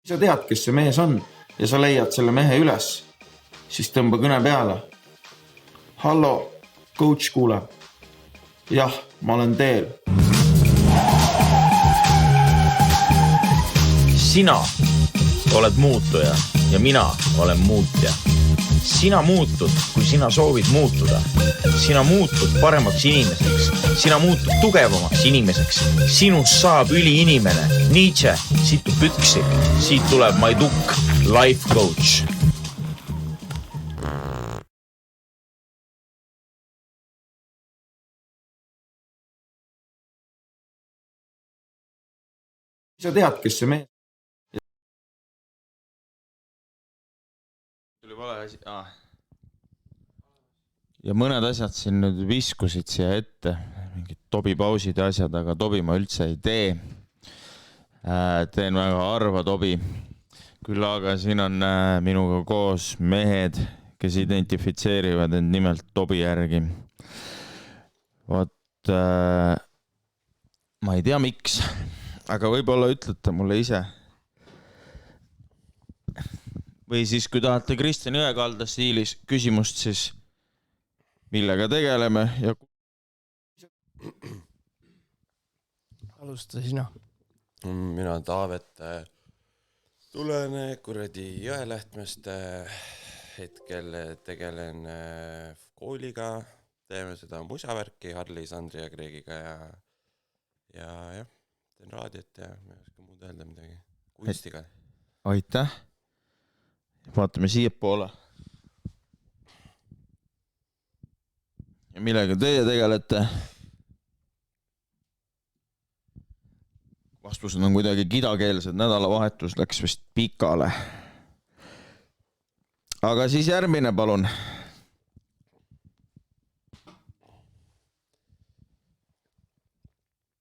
sa tead, kes see mees on ja sa leiad selle mehe üles, siis tõmba kõne peale. Hallo, coach kuuleb. Jah, ma olen teel. Sina oled muutuja ja mina olen muutja. Sina muutud, kui sina soovid muutuda. Sina muutud paremaks inimeseks. Sina muutud tugevamaks inimeseks. Sinust saab üliinimene. Nietzsche, siit tu püksi. Siit tuleb Maiduk, life coach. Sa tead, kes see mees? Tuli vale asi. Ja mõned asjad siin nüüd viskusid siia ette, mingid tobipausid ja asjad, aga tobi ma üldse ei tee. Teen väga harva tobi. Küll aga siin on minuga koos mehed, kes identifitseerivad end nimelt tobi järgi. Vot, ma ei tea miks, aga võib-olla ütlete mulle ise. Või siis, kui tahate Kristjan Jõekalda stiilis küsimust, siis millega tegeleme ja... Alusta sina. Mina Taavet tulen kuradi Jõelähtmest. Hetkel tegelen kooliga. Teeme seda musavärki Harli, Sandri ja Kreegiga ja jah, teen raadiot ja ma ei oska muud öelda midagi. Kunstiga. Aitäh. Vaatame siia poole. Ja millega teie tegelete? Vastused on kuidagi kidakeelsed, nädalavahetus läks vist pikale. Aga siis järgmine, palun.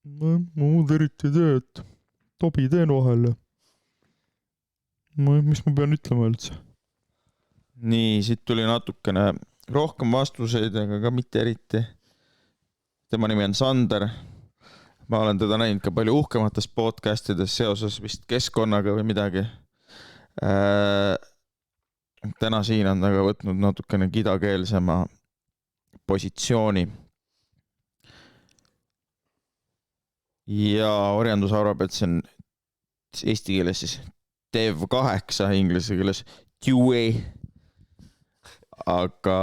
Ma muud eriti tee, et tobi teen vahel. Mis ma pean ütlema üldse? Nii, siit tuli natukene rohkem vastuseid, aga ka mitte eriti. Tema nimi on Sander. Ma olen teda näinud ka palju uhkemates podcastides seoses vist keskkonnaga või midagi. Täna siin on aga võtnud natukene kidakeelsema positsiooni. Ja Orjandus arvab, et see on eesti keeles siis Dev 8, inglise keeles QA. Aga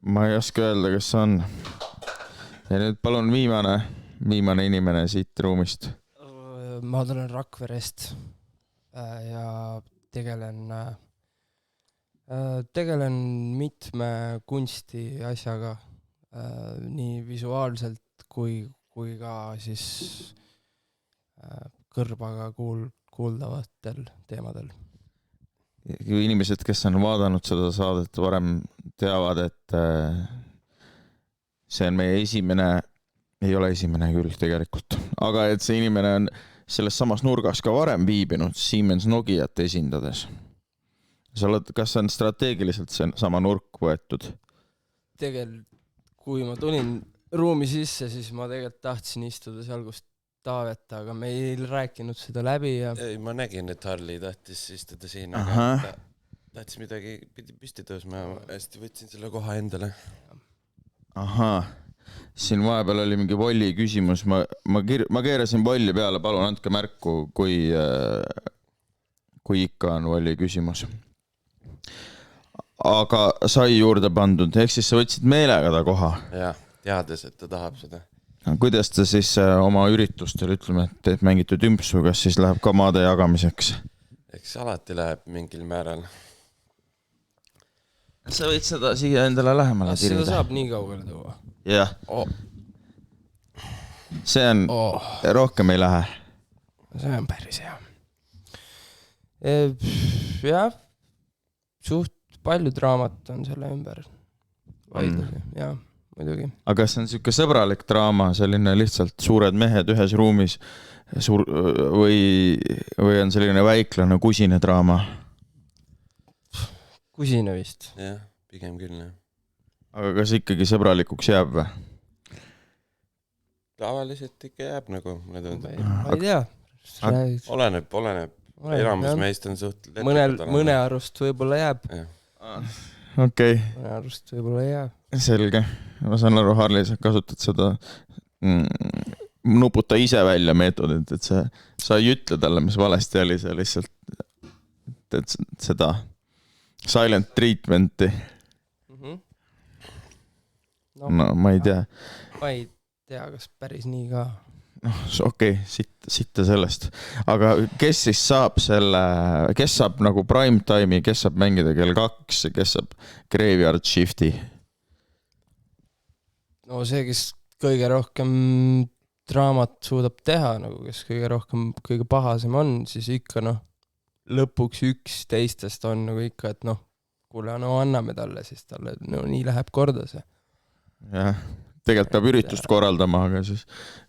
ma ei oska öelda, kes see on. Ja nüüd palun viimane inimene siit ruumist. Ma tulen Rakverest ja tegelen mitme kunsti asjaga, nii visuaalselt kui ka siis kõrvaga kuuldavatel teemadel. Inimesed, kes on vaadanud seda saadet varem, teavad, et see on meie ei ole esimene küll tegelikult, aga et see inimene on selles samas nurgas ka varem viibinud Siemens Nokiat esindades. Kas on strateegiliselt see sama nurk võetud? Kui ma tulin ruumi sisse, siis ma tegelikult tahtsin istuda seal, kus Taavet, aga me ei rääkinud seda läbi. Ja... Ei, ma nägin, et Harli tahtis istuda siin, aga tahtis midagi püsti tõusma ja hästi võtsin selle koha endale. Ahaa, siin vahepeal oli mingi volli küsimus. Ma keerasin volli peale, palun andke märku, kui ikka on volli küsimus. Aga sai juurde pandud, ehk siis sa võtsid meelega ta koha? Jah, teades, et ta tahab seda. Kuidas ta siis oma üritustel, ütleme, et mängitud ümpsu, kas siis läheb ka maade jagamiseks? Eks alati läheb mingil määral. Sa võid seda siia endale lähemale tirida. Seda saab nii kaugele tuua. Jah. See on, rohkem ei lähe. See on päris hea. Jah, suht palju draamat on selle ümber. Vaidlusi, jah. Muidugi. Aga see on siuke sõbralik draama, selline lihtsalt suured mehed ühes ruumis või on selline väiklane kusine draama? Kusine vist. Jah, pigem küll. Aga kas ikkagi sõbralikuks jääb või? Tavaliselt ikka jääb nagu. Ma ei tea, oleneb. Enamus meist on suht mõne arust võib-olla jääb. Okei. Mõne arust võib-olla jääb. Selge. Ma saan aru, Harli, sa kasutad seda nuputa ise välja meetodit, et sa ei ütle talle, mis valesti oli, sa lihtsalt teed seda silent treatmenti. No, ma ei tea. Ma ei tea, kas päris nii ka. Okei, sitta sellest. Aga kes siis saab kes saab nagu prime time'i, kes saab mängida kell 2, kes saab graveyard shifti? No see, kes kõige rohkem draamat suudab teha, nagu kes kõige pahasem on, siis ikka lõpuks üks teistest on nagu ikka, et kuule, anname talle, siis talle nii läheb korda see. Jah, tegelikult peab üritust korraldama, aga siis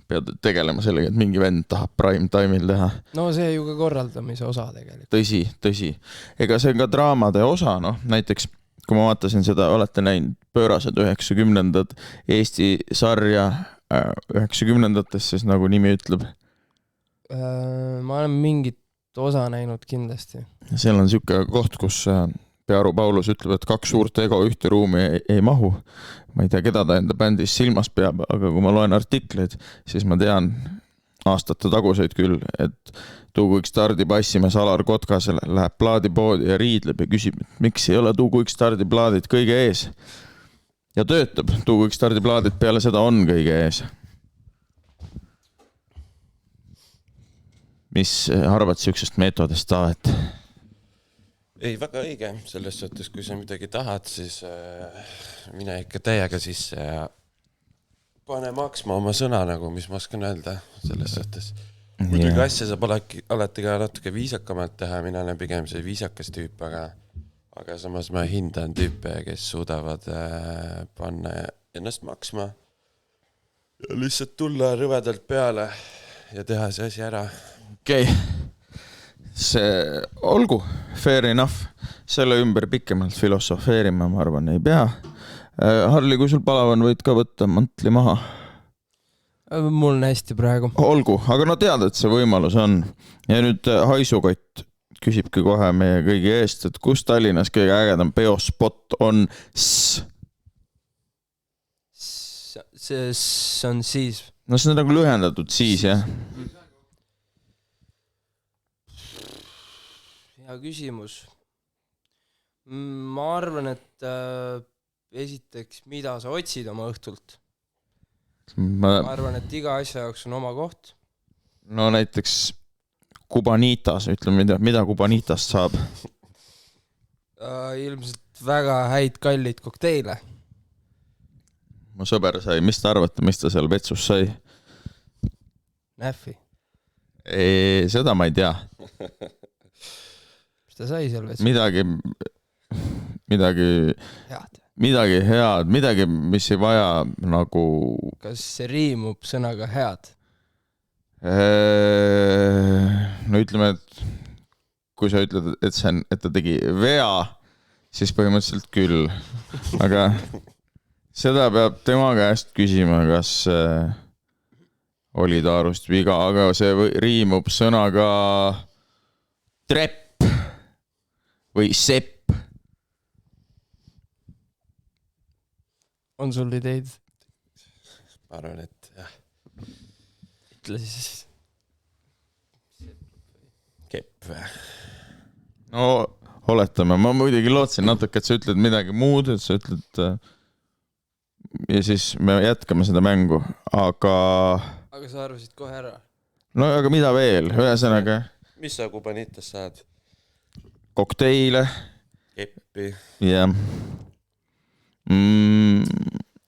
pead tegelema sellega, et mingi vend tahab prime time'il teha. No see ju ka korraldamise osa tegelikult. Tõsi. Ega see ka draamade osa, näiteks kui ma vaatasin seda, olete näinud Pöörased 90-ndad Eesti sarja 90-ndates, siis nagu nimi ütleb. Ma olen mingit osa näinud kindlasti. Seal on siuke koht, kus Pearu Paulus ütleb, et 2 suurt ego ühte ruumi ei mahu. Ma ei tea, keda ta enda bändis silmas peab, aga kui ma loen artikleid, siis ma tean aastate taguseid küll, et Tuuguik Stardi bassimees Alar Kotkas läheb plaadipoodi ja riidleb ja küsib, et miks ei ole Tuuguik Stardi plaadid kõige ees. Ja töötab. Tuuguik Stardi plaadid peale seda on kõige ees. Mis arvad siuksest meetodist Taavet? Ei, väga õige. Selles suhtes, kui sa midagi tahad, siis mine ikka täiega sisse ja pane maksma oma sõna, nagu mis ma oskan öelda selles suhtes. Muidugi asja saab alati ka natuke viisakamalt teha, mina olen pigem see viisakas tüüp, aga samas ma hindan tüüpe, kes suudavad panna ennast maksma ja lihtsalt tulla rõvedalt peale ja teha see asi ära. Okei. See olgu, fair enough. Selle ümber pikemalt filosofeerima, ma arvan, ei pea. Harli, kui sul palavan, võid ka võtta mantli maha. Mul on hästi praegu. Olgu, aga tead, et see võimalus on. Ja nüüd Haisukott küsibki kohe meie kõigi eest, et kus Tallinnas kõige ägedam peospot on See on siis. No see on nagu lühendatud siis, jah? Hea küsimus. Ma arvan, et esiteks, mida sa otsid oma õhtult? Ma arvan, et iga asja jaoks on oma koht. No näiteks Kubanitas, ütleme, mida Kubanitast saab? Ilmselt väga häid kallid kokteile. Mu sõber sai, mis ta arvate, mis ta seal vetsus sai? Nähvi. Seda ma ei tea. Mis ta sai seal vetsus? Midagi head, midagi, mis ei vaja nagu... Kas see riimub sõnaga head? No ütleme, et kui sa ütled, et ta tegi vea, siis põhimõtteliselt küll. Aga seda peab tema käest küsima, kas oli ta arust viga, aga see riimub sõnaga trepp või sepp. On sul ideid? Ma arvan, et jah. Ütle siis. Kepp või? No, oletame. Ma muidugi lootsin natuke, et sa ütled midagi muud, et sa ütled... Ja siis me jätkame seda mängu, aga... Aga sa arvasid kohe ära? No, aga mida veel? Ühesõnaga... Mis sa Kubanitas saad? Kokteile. Keppi. Jah.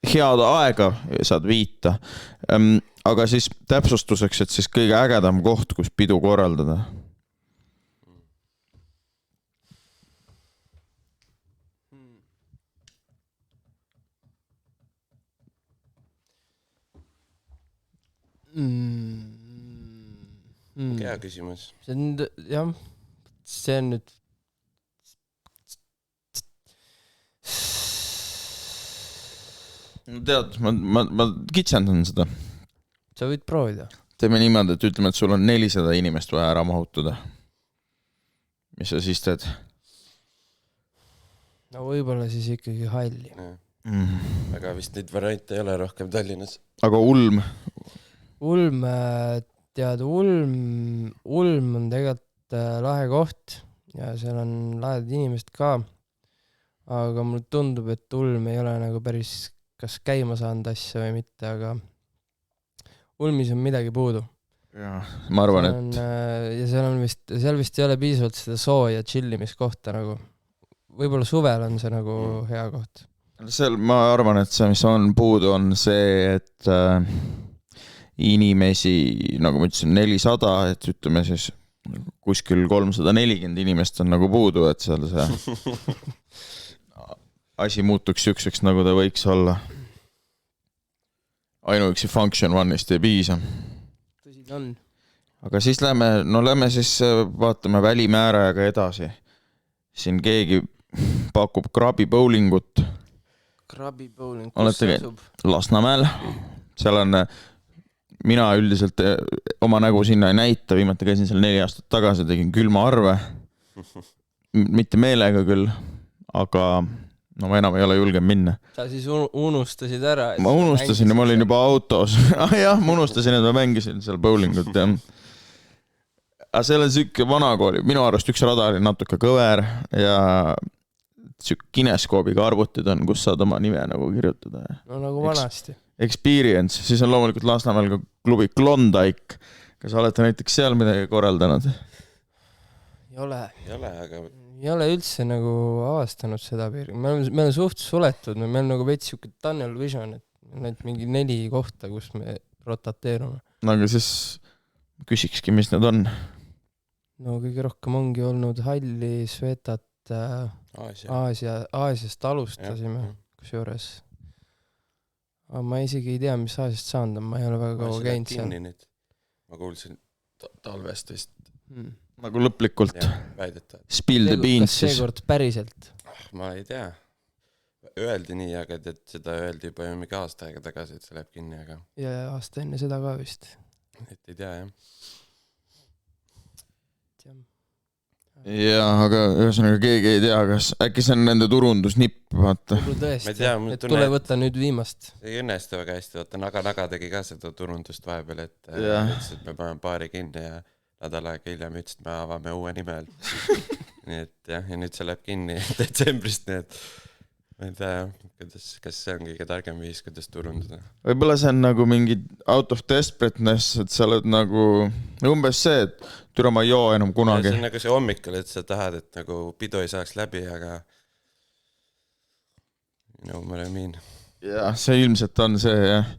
Head aega saad viita. Aga siis täpsustuseks, et siis kõige ägedam koht, kus pidu korraldada. Hea küsimus. See on, jah, see on nüüd tead, ma kitsendan seda. Sa võid proovida. teeme niimoodi, et ütleme, et sul on 400 inimest vaja ära mahutada. Mis sa siis teed? No võib-olla siis ikkagi halli. Aga vist neid variante ei ole rohkem Tallinnas. Aga Ulm? Ulm, tead, Ulm on tegelikult lahe koht ja seal on lahedad inimesed ka. Aga mulle tundub, et Ulm ei ole nagu päris kas käima saanud asja või mitte, aga Ulmis on midagi puudu. Ja, ma arvan, et... Ja seal vist ei ole piisavalt seda sooja chillimiskohta nagu. Võib-olla suvel on see nagu hea koht. Seal ma arvan, et see, mis on puudu, on see, et inimesi, nagu ma ütlesin, 400, et ütleme siis kuskil 340 inimest on nagu puudu, et seal see asi muutuks sükseks, nagu ta võiks olla. Ainuüksi Function One'ist ei piisa. Tõsi on. Aga siis lähme siis vaatame välimäärajaga edasi. Siin keegi pakub krabi bowlingut. Krabi bowling, kus see asub? Lasnamäel. Seal on, mina üldiselt oma nägu sinna ei näita, viimati käisin seal 4 aastat tagasi, tegin külma arve. Mitte meelega küll, aga no ma enam ei ole julgen minna. Sa siis unustasid ära? Ma unustasin ja ma olin juba autos. Jah, ma unustasin, et ma mängisin seal bowlingut. Aga seal on sükke vanakooli. Minu arust üks rada oli natuke kõver ja sükke kineskoobiga arvutid on, kus saad oma nime nagu kirjutada. No nagu vanasti. Experience. Siis on loomulikult Lasnamäel ka klubi Klondike. Kas olete näiteks seal midagi korraldanud? Ei ole, aga... Ei ole üldse nagu avastanud seda piiri. Me oleme suht suletud, me on nagu veits siuke tunnel vision, et meil on mingi 4 kohta, kus me rotateerume. No aga siis küsikski, mis need on? No kõige rohkem ongi olnud halli, Svetat, Aasiast alustasime, kusjuures. Aga ma isegi ei tea, mis Aasiast saanud on, ma ei ole väga kaua käinud seal. Ma kuulsin talvest vist. Nagu lõplikult spill the beans siis. Kas seekord päriselt? Ma ei tea. Öeldi nii, aga et seda öeldi juba mingi aasta aega tagasi, et see läheb kinni, aga... Ja aasta enne seda ka vist. Et ei tea, jah. Ja, aga ühesõnaga keegi ei tea, kas äkki see on nende turundusnipp, vaata. Tõesti, et tule võtta nüüd viimast. See ei õnnestu väga hästi, vaata Naga tegi ka seda turundust vahepeal, et me paneme baari kinni ja nädal aega hiljem ütles, et me avame uue nimel. Nii et jah, ja nüüd see läheb kinni detsembrist, nii et ma ei tea, kas see on kõige targem viis, kuidas turundada. Võib-olla see on nagu mingi out of desperateness, et sa oled nagu umbes see, et türa ma ei joo enam kunagi. See on nagu see hommikul, et sa tahad, et nagu pidu ei saaks läbi, aga no ma ei mean. Jah, see ilmselt on see, jah.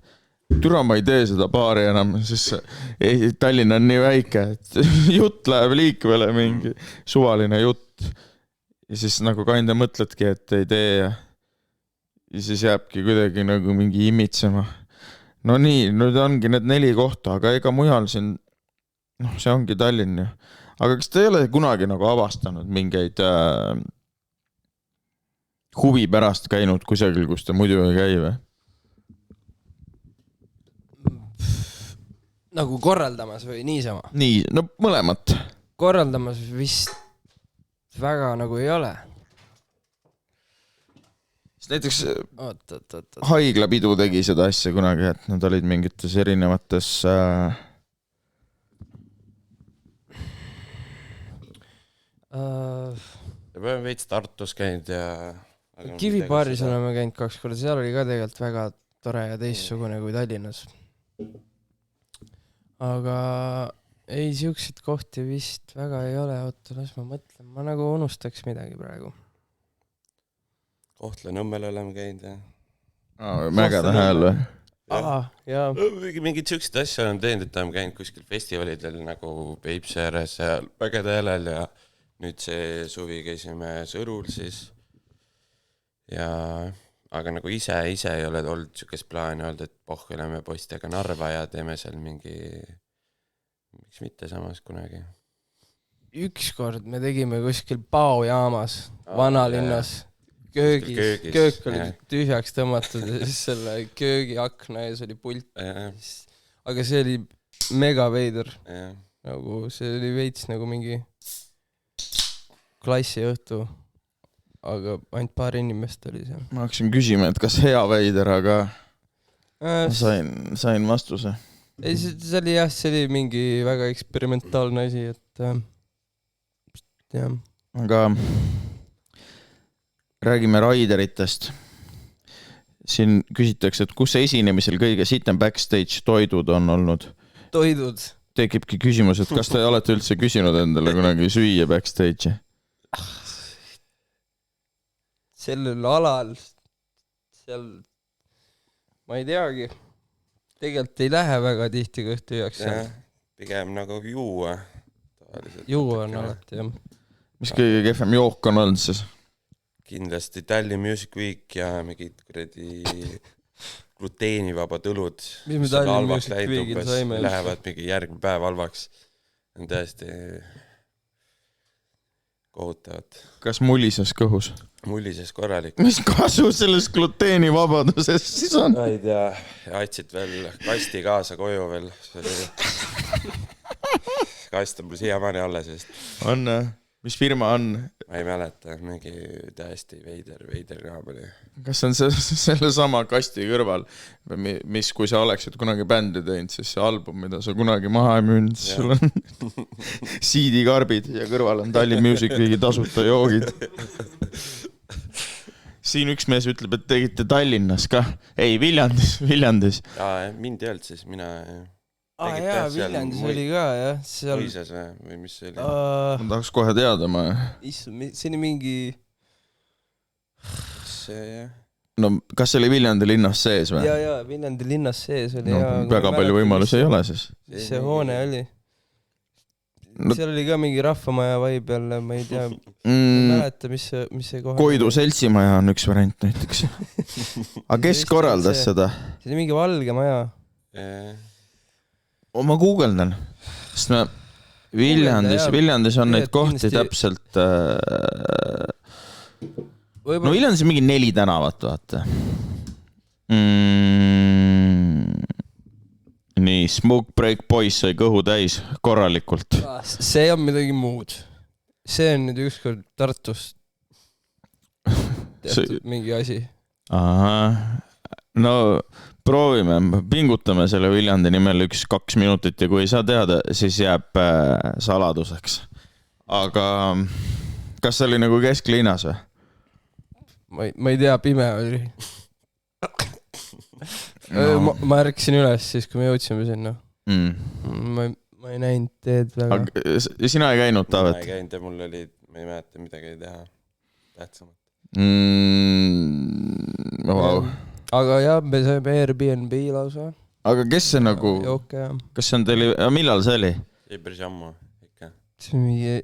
Türa ma ei tee seda baari enam, siis Tallinn on nii väike, et jutt läheb liikvele mingi suvaline jutt. Ja siis nagu kanda mõtledki, et ei tee ja siis jääbki kuidagi nagu mingi imitsema. No nii, nüüd ongi need 4 kohta, aga ega mujal siin, noh, see ongi Tallinn ju. Aga kas te ei ole kunagi nagu avastanud mingeid huvi pärast käinud kusagil, kus te muidu ei käi või? Nagu korraldamas või niisama? Nii, no mõlemat. Korraldamas vist väga nagu ei ole. Näiteks Haiglapidu tegi seda asja kunagi, et nad olid mingites erinevates Me oleme veits Tartus käinud ja... Kivipaaris oleme käinud 2 korda, seal oli ka tegelikult väga tore ja teistsugune kui Tallinnas. Aga ei, siukseid kohti vist väga ei ole, oota, las ma mõtlen, ma nagu unustaks midagi praegu. Kohtla-Nõmmel oleme käinud ja... Mägede hääl või? Jaa. Mingid siuksed asja olen teinud, et oleme käinud kuskil festivalidel nagu Peipsi ääres ja Mägede häälel ja nüüd see suvi käisime Sõrul siis. Ja... Aga nagu ise ei ole olnud siukest plaani olnud, et pohkeleme poistega Narva ja teeme seal mingi, miks mitte samas kunagi. Ükskord me tegime kuskil Paojaamas, vanalinnas, köögis. Köök oli tühjaks tõmmatud ja siis selle köögi akna ees oli pult. Aga see oli mega veider . jah , Nagu see oli veits nagu mingi klassiõhtu . Aga ainult paar inimest oli seal . ma hakkasin küsima , et kas hea veider , aga sain vastuse . Ei , see oli jah , see oli mingi väga eksperimentaalne asi , et jah . aga räägime raideritest . siin küsitakse , et kus esinemisel kõige sitem backstage toidud on olnud . Toidud . tekibki küsimus , et kas te olete üldse küsinud endale kunagi süüa backstage'i ? sellel alal , seal , ma ei teagi , tegelikult ei lähe väga tihti kõhtu jääks seal . pigem nagu juua . juua on alati jah . mis kõige kehvem jook on olnud siis ? kindlasti Tallinn Music Week ja mingid kuradi gluteenivabad õlud . Mis me Tallinn Music Weekil saime? Lähevad mingi järgmine päev halvaks . on täiesti kohutavad . kas mullises kõhus ? mullises korralik . mis kasu sellest gluteenivabadusest siis on ? ma ei tea , aitsid veel kasti kaasa koju veel . kast on mul siiamaani alles vist . on , mis firma on ? ma ei mäleta , mingi täiesti veider raam oli . kas on selle sama kasti kõrval , mis , kui sa oleksid kunagi bändi teinud , siis see album , mida sa kunagi maha ei müünud , siis sul on CD-karbid ja kõrval on Tallinn Music Weeki tasuta joogid . siin üks mees ütleb , et tegite Tallinnas ka . ei , Viljandis . mind ei olnud siis , mina jaa , Viljandis oli ka jah , seal . Mõisas või mis see oli ? ma tahaks kohe teada , ma . see oli mingi . see jah . no kas see oli Viljandi linnas sees või ? jaa , Viljandi linnas sees oli no, . väga palju võimalusi ei ole siis . see hoone oli . seal oli ka mingi rahvamaja vibe jälle , ma ei tea , ei mäleta , mis see kohe . Koidu seltsimaja on üks variant näiteks . aga kes korraldas seda ? see oli mingi valge maja . ma guugeldan , sest me Viljandis on neid kohti täpselt no Viljandis on mingi 4 tänavat , vaata . nii , Smoke Break Boys sai kõhu täis korralikult . see on midagi muud . see on nüüd ükskord Tartus tehtud mingi asi . no proovime , pingutame selle Viljandi nimel 1-2 minutit ja kui ei saa teada , siis jääb saladuseks . aga kas see oli nagu kesklinnas või ? ma ei tea , pime oli no. . ma ärkasin üles siis , kui me jõudsime sinna . ma ei näinud teed väga . sina ei käinud , Taavet ? ma ei käinud ja mul oli , ma ei mäleta midagi teha tähtsamat . Wow. aga jah , me saime Airbnb lausa . aga kes see nagu , kas see on teil , millal see oli ? ei päris ammu ikka . see on mingi ,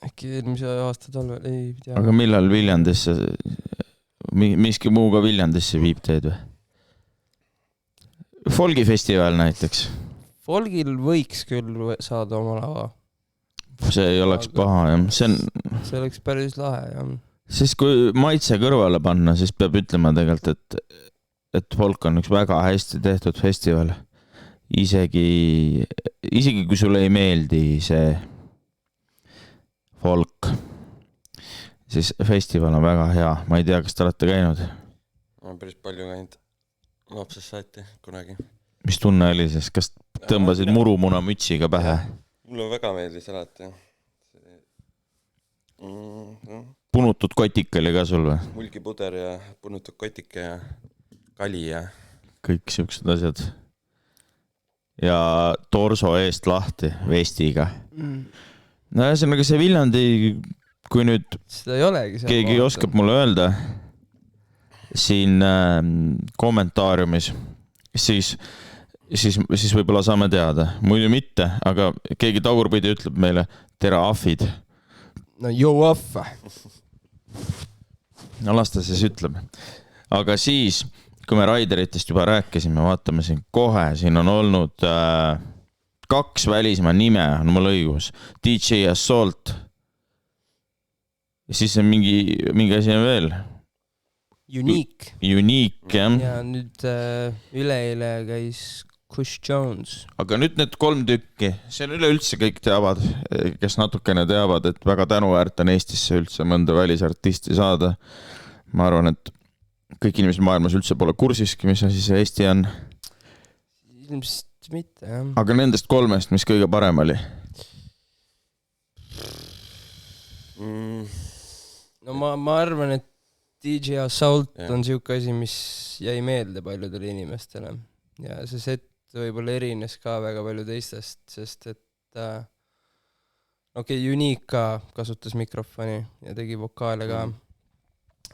äkki eelmise aasta talvel , ei tea . aga millal Viljandisse , miski muu ka Viljandisse viib teed või ? Folgifestival näiteks . Folgil võiks küll saada oma lava . see ei oleks paha jah , see oleks päris lahe jah . siis kui maitse kõrvale panna , siis peab ütlema tegelikult , et Folk on üks väga hästi tehtud festival . isegi kui sulle ei meeldi see Folk , siis festival on väga hea . ma ei tea , kas te olete käinud ? ma olen päris palju käinud lapsest saati kunagi . mis tunne oli siis , kas tõmbasid murumuna mütsiga pähe ? mulle väga meeldis alati . punutud kotik oli ka sul või ? mulgipuder ja punutud kotike ja kali ja kõik siuksed asjad . ja torso eest lahti vestiga . no ühesõnaga see Viljandi , kui nüüd seda ei olegi seal keegi oskab mulle öelda siin kommentaariumis , siis võib-olla saame teada , muidu mitte , aga keegi tagurpidi ütleb meile tere ahvid . no jõu ahv . no las ta siis ütleb . aga siis , kui me raideritest juba rääkisime , vaatame siin kohe , siin on olnud 2 välismaa nime , on mul õigus , DJ Assault . siis on mingi asi on veel . Unique . Unique , jah . ja nüüd üleeile käis Kush Jones. aga nüüd need 3 tükki, see on üleüldse kõik teavad, kes natukene teavad, et väga tänuväärt on Eestisse üldse mõnda välisartisti saada. Ma arvan, et kõik inimesed maailmas üldse pole kursiski, mis asi see Eesti on. Ilmselt mitte, jah. Aga nendest 3, mis kõige parem oli? No ma arvan, et DJ Assault on siuke asi, mis jäi meelde paljudele inimestele. Ja see set võib-olla erines ka väga palju teistest, sest et Unique ka kasutas mikrofoni ja tegi vokaale ka.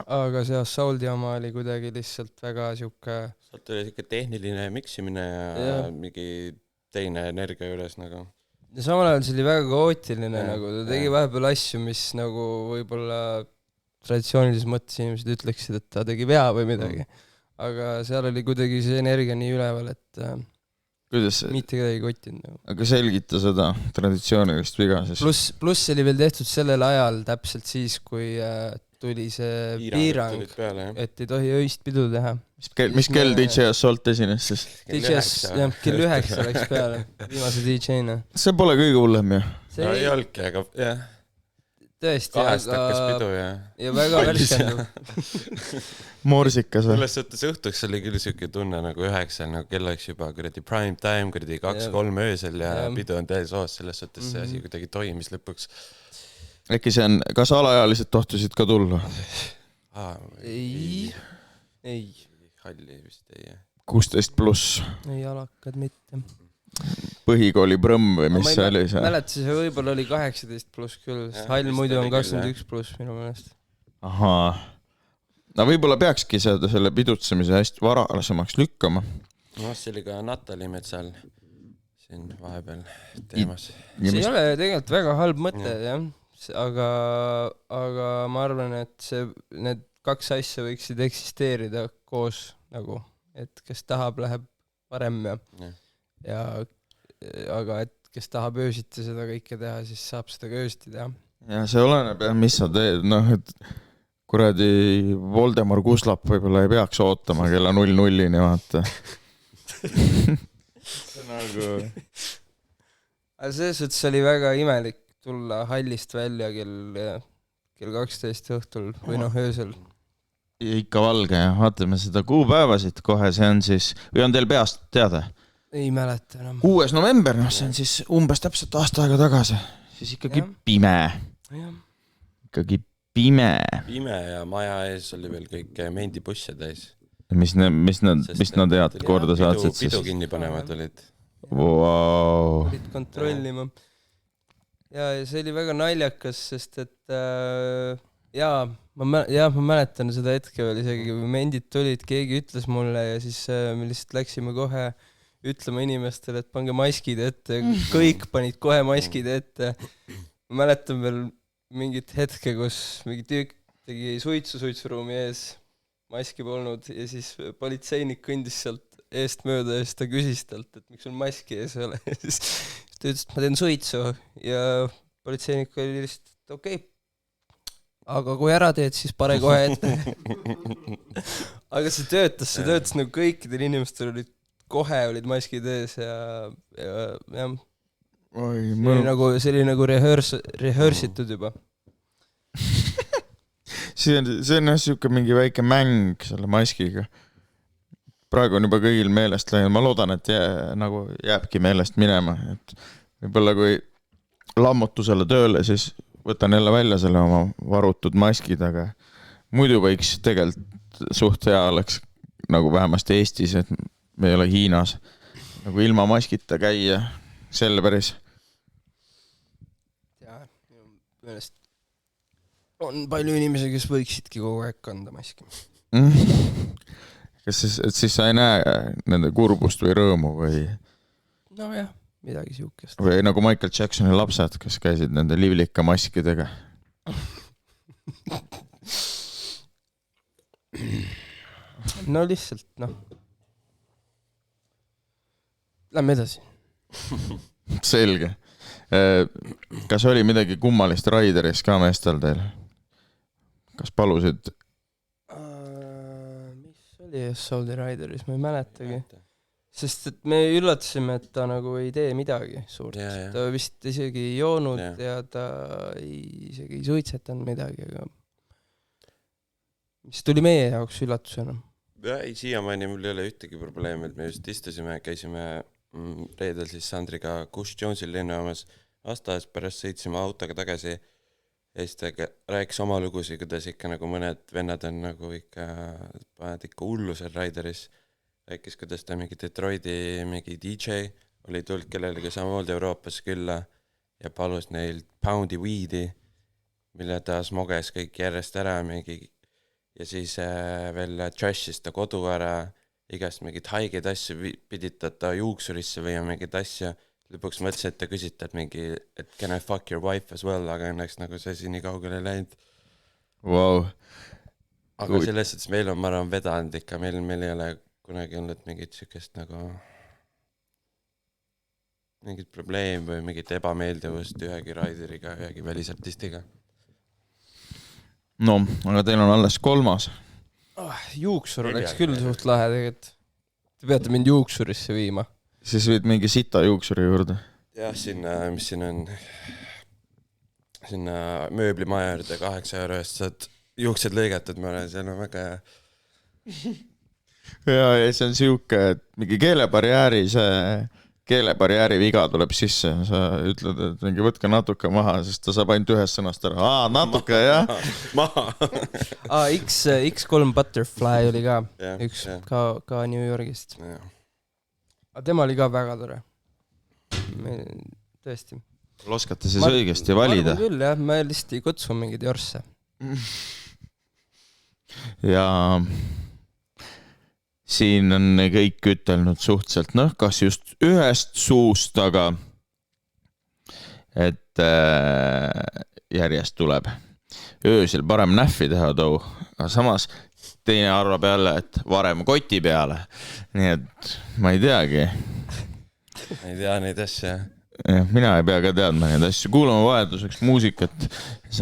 Aga see Assaulti oma oli kuidagi lihtsalt väga siuke... Sealt oli siuke tehniline miksimine ja mingi teine energia juures nagu. Ja samal ajal see oli väga kaootiline, nagu ta tegi vahepeal asju, mis nagu võib-olla traditsioonilises mõttes inimesed ütleksid, et ta tegi vea või midagi. Aga seal oli kuidagi see energia nii üleval, et mitte kedagi kottinud. Nagu. Aga selgita seda traditsioonilist viga. Pluss oli veel tehtud sellel ajal täpselt siis, kui tuli see piirang, et ei tohi öist pidu teha. Mis kell DJ Assault esines siis? Kell 9 läks peale, viimase DJ-na. See pole kõige hullem, jah? No ei olnudki, aga jah. Tõesti, kahest hakkas pidu ja väga värskendu. Morsikas või? Selles suhtes õhtuks oli küll siuke tunne nagu 9, nagu kell oleks juba kuradi prime time, kuradi 2-3 öösel ja pidu on täis oos, selles suhtes see asi kuidagi toimis lõpuks. Äkki see on, kas alaealised tohtusid ka tulla? Ei. Halli vist ei. 16+. Ei alakad mitte. Põhikooli Brõmm või mis see oli see? Mäletas, see võib-olla oli 18+ küll, sest hall muidu on 21+ minu meelest. Ahaa. No võib-olla peakski selle pidutsemise hästi varasemaks lükkama. No see oli ka Natali Metsal siin vahepeal teemas. See ei ole tegelikult väga halb mõte, jah. Aga ma arvan, et need 2 asja võiksid eksisteerida koos, nagu, et kes tahab, läheb varem aga et kes tahab öösiti seda kõike teha, siis saab seda ka öösiti teha. Ja see oleneb, mis sa teed, et kuradi Voldemar Kuslap võib-olla ei peaks ootama kella 00-ni, vaata. See nagu... Aga selles suhtes oli väga imelik tulla hallist välja kell 12 õhtul või öösel. Ja ikka valge, ja vaatame seda kuupäevasid kohe, see on siis, või on teil peast teada? Ei mäleta enam. 6. november, see on siis umbes täpselt aasta aega tagasi. Siis ikkagi pime. Ikkagi pime. Pime ja maja ees oli veel kõik mendibusse täis. Mis nad head korda saatsid? Pidu kinni panemad olid. Wow. Olid kontrollima. Ja see oli väga naljakas, sest et ma mäletan seda hetke veel isegi, kui mendid tulid, keegi ütles mulle ja siis me lihtsalt läksime kohe ütlema inimestele, et pange maskid ette, kõik panid kohe maskid ette. Ma mäletan veel mingit hetke, kus mingi tüük tegi suitsuruumi ees, maski polnud ja siis politseinik kõndis sealt eest mööda ja siis ta küsis talt, et miks sul maski ees ei ole. Siis ta ütles, et ma teen suitsu ja politseinik oli lihtsalt okei. Aga kui ära teed, siis pane kohe ette. Aga see töötas nagu kõikidel inimestel olid maskid ees ja see oli nagu rehearsitud juba. See on siuke mingi väike mäng selle maskiga. Praegu on juba kõigil meelest läinud. Ma loodan, et jääbki meelest minema. Et võib-olla kui lammutusele tööle, siis võtan jälle välja selle oma varutud maskid, aga muidu võiks tegelikult suht hea oleks nagu vähemasti Eestis, et me ei ole Hiinas nagu ilma maskita käia selle päris. Ja, minu meelest on palju inimesi, kes võiksidki kogu aeg kanda maski. Kas siis sa ei näe nende kurbust või rõõmu või? No jah, midagi siukest. Või nagu Michael Jacksoni lapsed, kes käisid nende livlika maskidega. No lihtsalt, Lähme edasi. Selge. Kas oli midagi kummalist Raideris ka meestel teil? Kas palusid? Mis oli Assaulti Raideris? Ma ei mäletagi. sest et me üllatasime, et ta nagu ei tee midagi suurt. Ta vist isegi ei joonud ja ta isegi ei suitsetanud midagi, aga mis tuli meie jaoks üllatusena. Ei, siiamaani mul ei ole ühtegi probleemi, et me just istusime, käisime reedel siis Sandriga Kush Jonesil lennaamas aastas, pärast sõitsime autoga tagasi ja siis ta rääkis oma lugusi, kuidas ikka nagu mõned vennad on nagu ikka, paned ikka hullu seal Raideris. Rääkis, kuidas ta mingi Detroiti mingi DJ oli tulnud kellelegi samamoodi Euroopas külla ja palus neil poundi weedi, mille ta smoges kõik järjest ära mingi ja siis veel trashis ta kodu ära, igast mingid haigeid asju pidid ta juuksurisse või mingid asju. Lõpuks mõtlesin, et ta küsitab mingi, et can I fuck your wife as well, aga õnneks nagu see siin nii kaugele läinud. Wow. Aga selles, et meil on, ma arvan, vedanud ikka, meil ei ole kunagi olnud mingit sükest nagu mingit probleem või mingit ebameeldivust ühegi raideriga, ühegi välisartistiga. No, aga teil on alles 3. Juuksur oleks küll suht lahe tegelikult. Te peate mind juuksurisse viima. Siis võid mingi sita juuksuri juurde. Jah, sinna, mis siin on, sinna mööblimaja juurde 8 euro eest saad juuksed lõigatud, ma olen, seal on väga hea. Ja see on siuke, et mingi keelebarjääri viga tuleb sisse. Sa ütled, et mingi võtke natuke maha, sest ta saab ainult ühest sõnast ära. Natuke, jah. Maha. X3 Butterfly oli ka üks ka New Yorgist. Aga tema oli ka väga tore. Tõesti. Oskate siis õigesti valida? Ma arvan küll, jah. Ma lihtsalt ei kutsu mingid jorsse. Ja siin on kõik ütelnud suhteliselt, kas just ühest suust, aga et järjest tuleb öösel parem näffi teha too, aga samas teine arvab jälle, et varem koti peale, nii et ma ei teagi. Ei tea neid asja. Mina ei pea ka teadma neid asju. Kuulame vahelduseks muusikat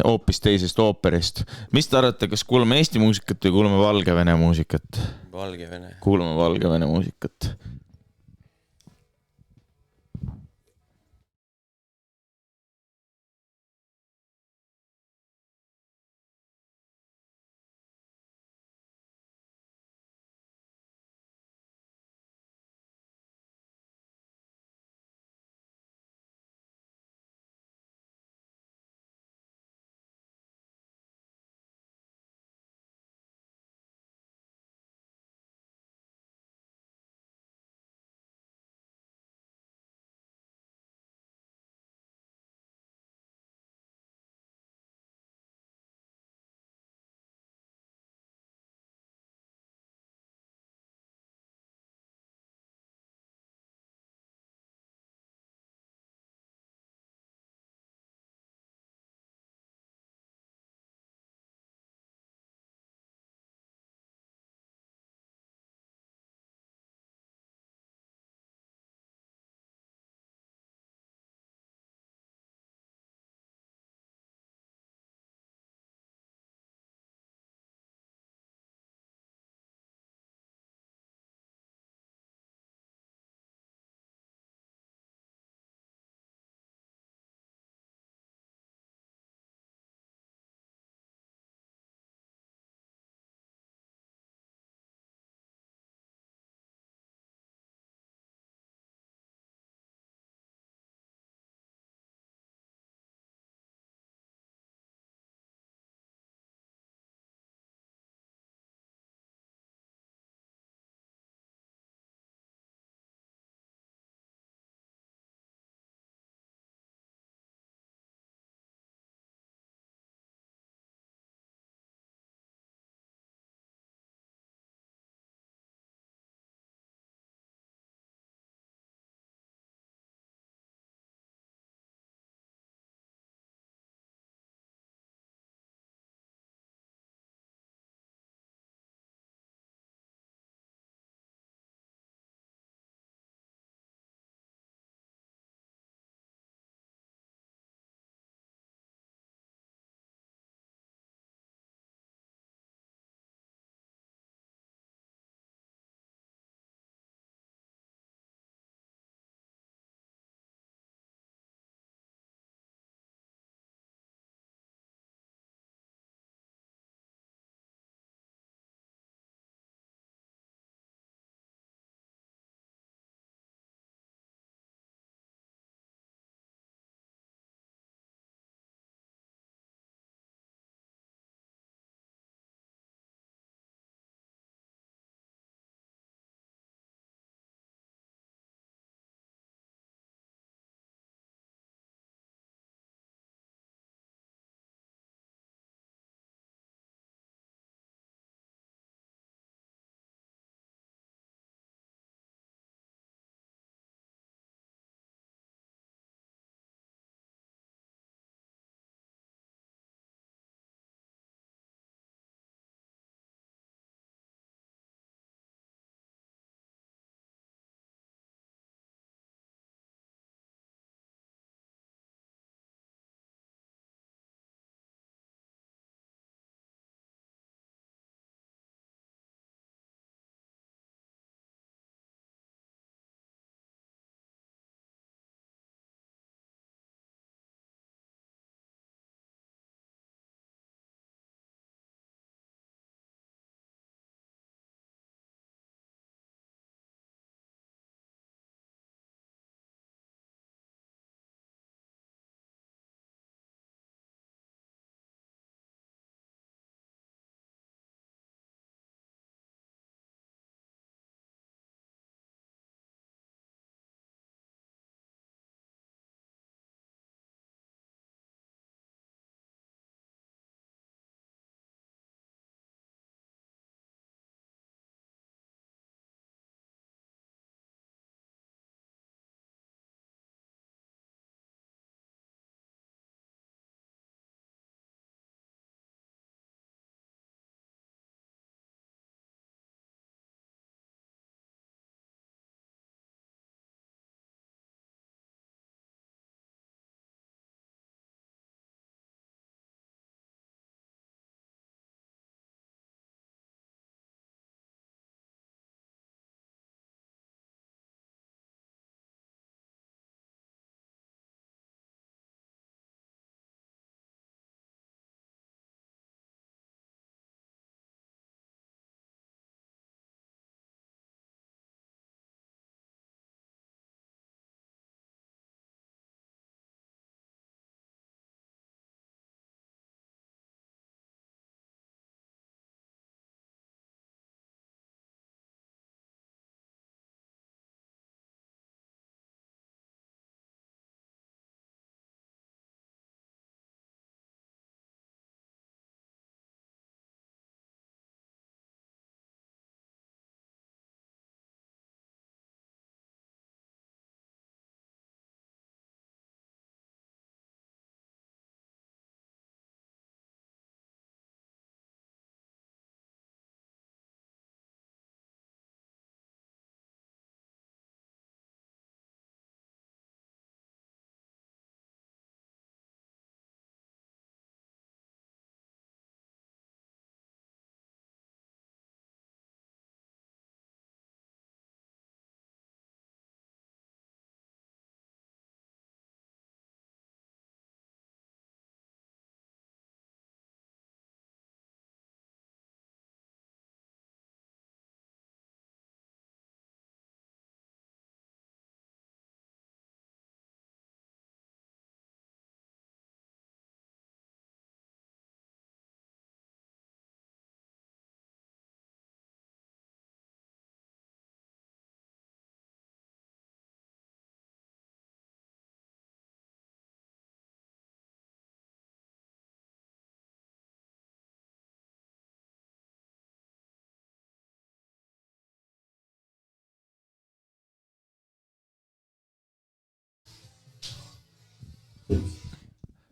hoopis teisest ooperist. Mis te arvate, kas kuulame Eesti muusikat või kuulame Valgevene muusikat? Valgevene. Kuulame Valgevene muusikat.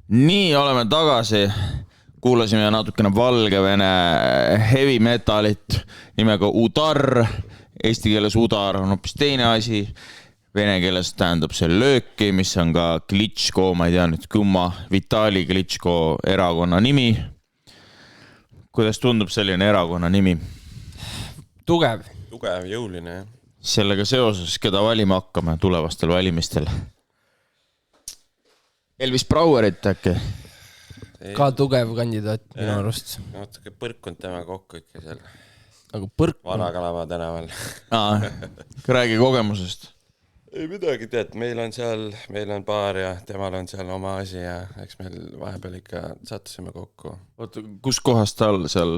nii, oleme tagasi. Kuulasime natukene Valgevene heavy metalit nimega Udar. Eesti keeles Udar on hoopis teine asi. Vene keeles tähendab see lööki, mis on ka Klitschko, ma ei tea nüüd kumma, Vitali Klitschko erakonna nimi. Kuidas tundub selline erakonna nimi? Tugev, jõuline, jah. Sellega seoses, keda valima hakkame tulevastel valimistel? Elvis Brauerit äkki? ka tugev kandidaat minu arust. Natuke põrkunud tema kokku ikka seal. Aga põrkunud? Vana-Kalava tänaval. Räägi kogemusest. Ei midagi, tead, meil on baar ja temal on seal oma asi ja eks meil vahepeal ikka sattusime kokku. Oota, kus kohas tal seal?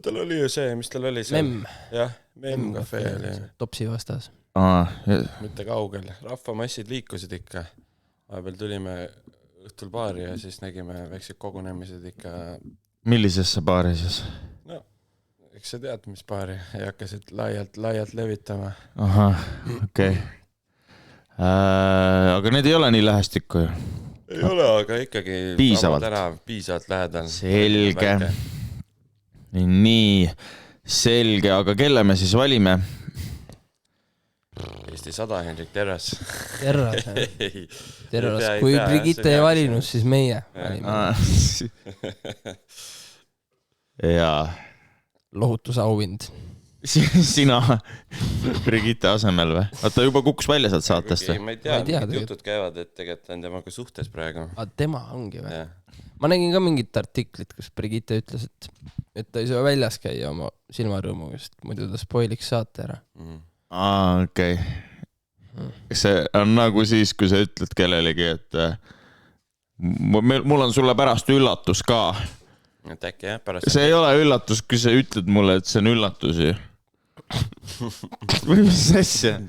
Tal oli ju see, mis tal oli seal? Memm. Jah, Memm Cafe oli. Topsi vastas. Mitte kaugel. Rahvamassid liikusid ikka. Vahepeal tulime õhtul baari ja siis nägime väiksed kogunemised ikka. Millisesse baari siis? No, eks sa tead, mis baari. Ei hakkasid laialt levitama. Ahah, okei. Aga need ei ole nii lähestikku ju? Ei ole, aga ikkagi piisavalt lähedal. Selge. Nii, selge, aga kelle me siis valime? Eesti 100, Henrik Terras. Terras, kui Brigitte ei valinud, siis meie valime. Jaa. Lohutusauhind. Sina Brigitte asemel või? Ta juba kukkus välja sealt saatest või? Ma ei tea, mingid jutud käivad, et tegelikult on temaga suhtes praegu. Tema ongi või? Ma nägin ka mingit artiklit, kus Brigitte ütles, et ta ei saa väljas käia oma silmarõõmuga, sest muidu ta spoiliks saate ära. Okei. See on nagu siis, kui sa ütled kellelegi, et mul on sulle pärast üllatus ka. Et äkki jah, pärast... See ei ole üllatus, kui sa ütled mulle, et see on üllatus ju. Või mis asja?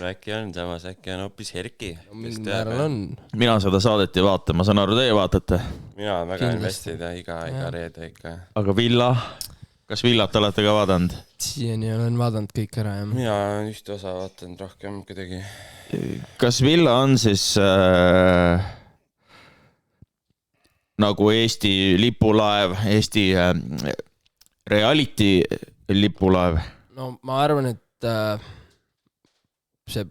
Äkki on samas, äkki on hoopis Herki. Mingil määral on. Mina seda saadet ei vaata, ma saan aru, teie vaatate. Mina olen väga investida iga reede ikka. Aga Villa? Kas Villat olete ka vaadanud? Siiani olen vaadanud kõik ära, jah. Mina olen ühte osa vaatanud rohkem kuidagi. Kas Villa on siis nagu Eesti lipulaev, Eesti reality lipulaev? No ma arvan, et see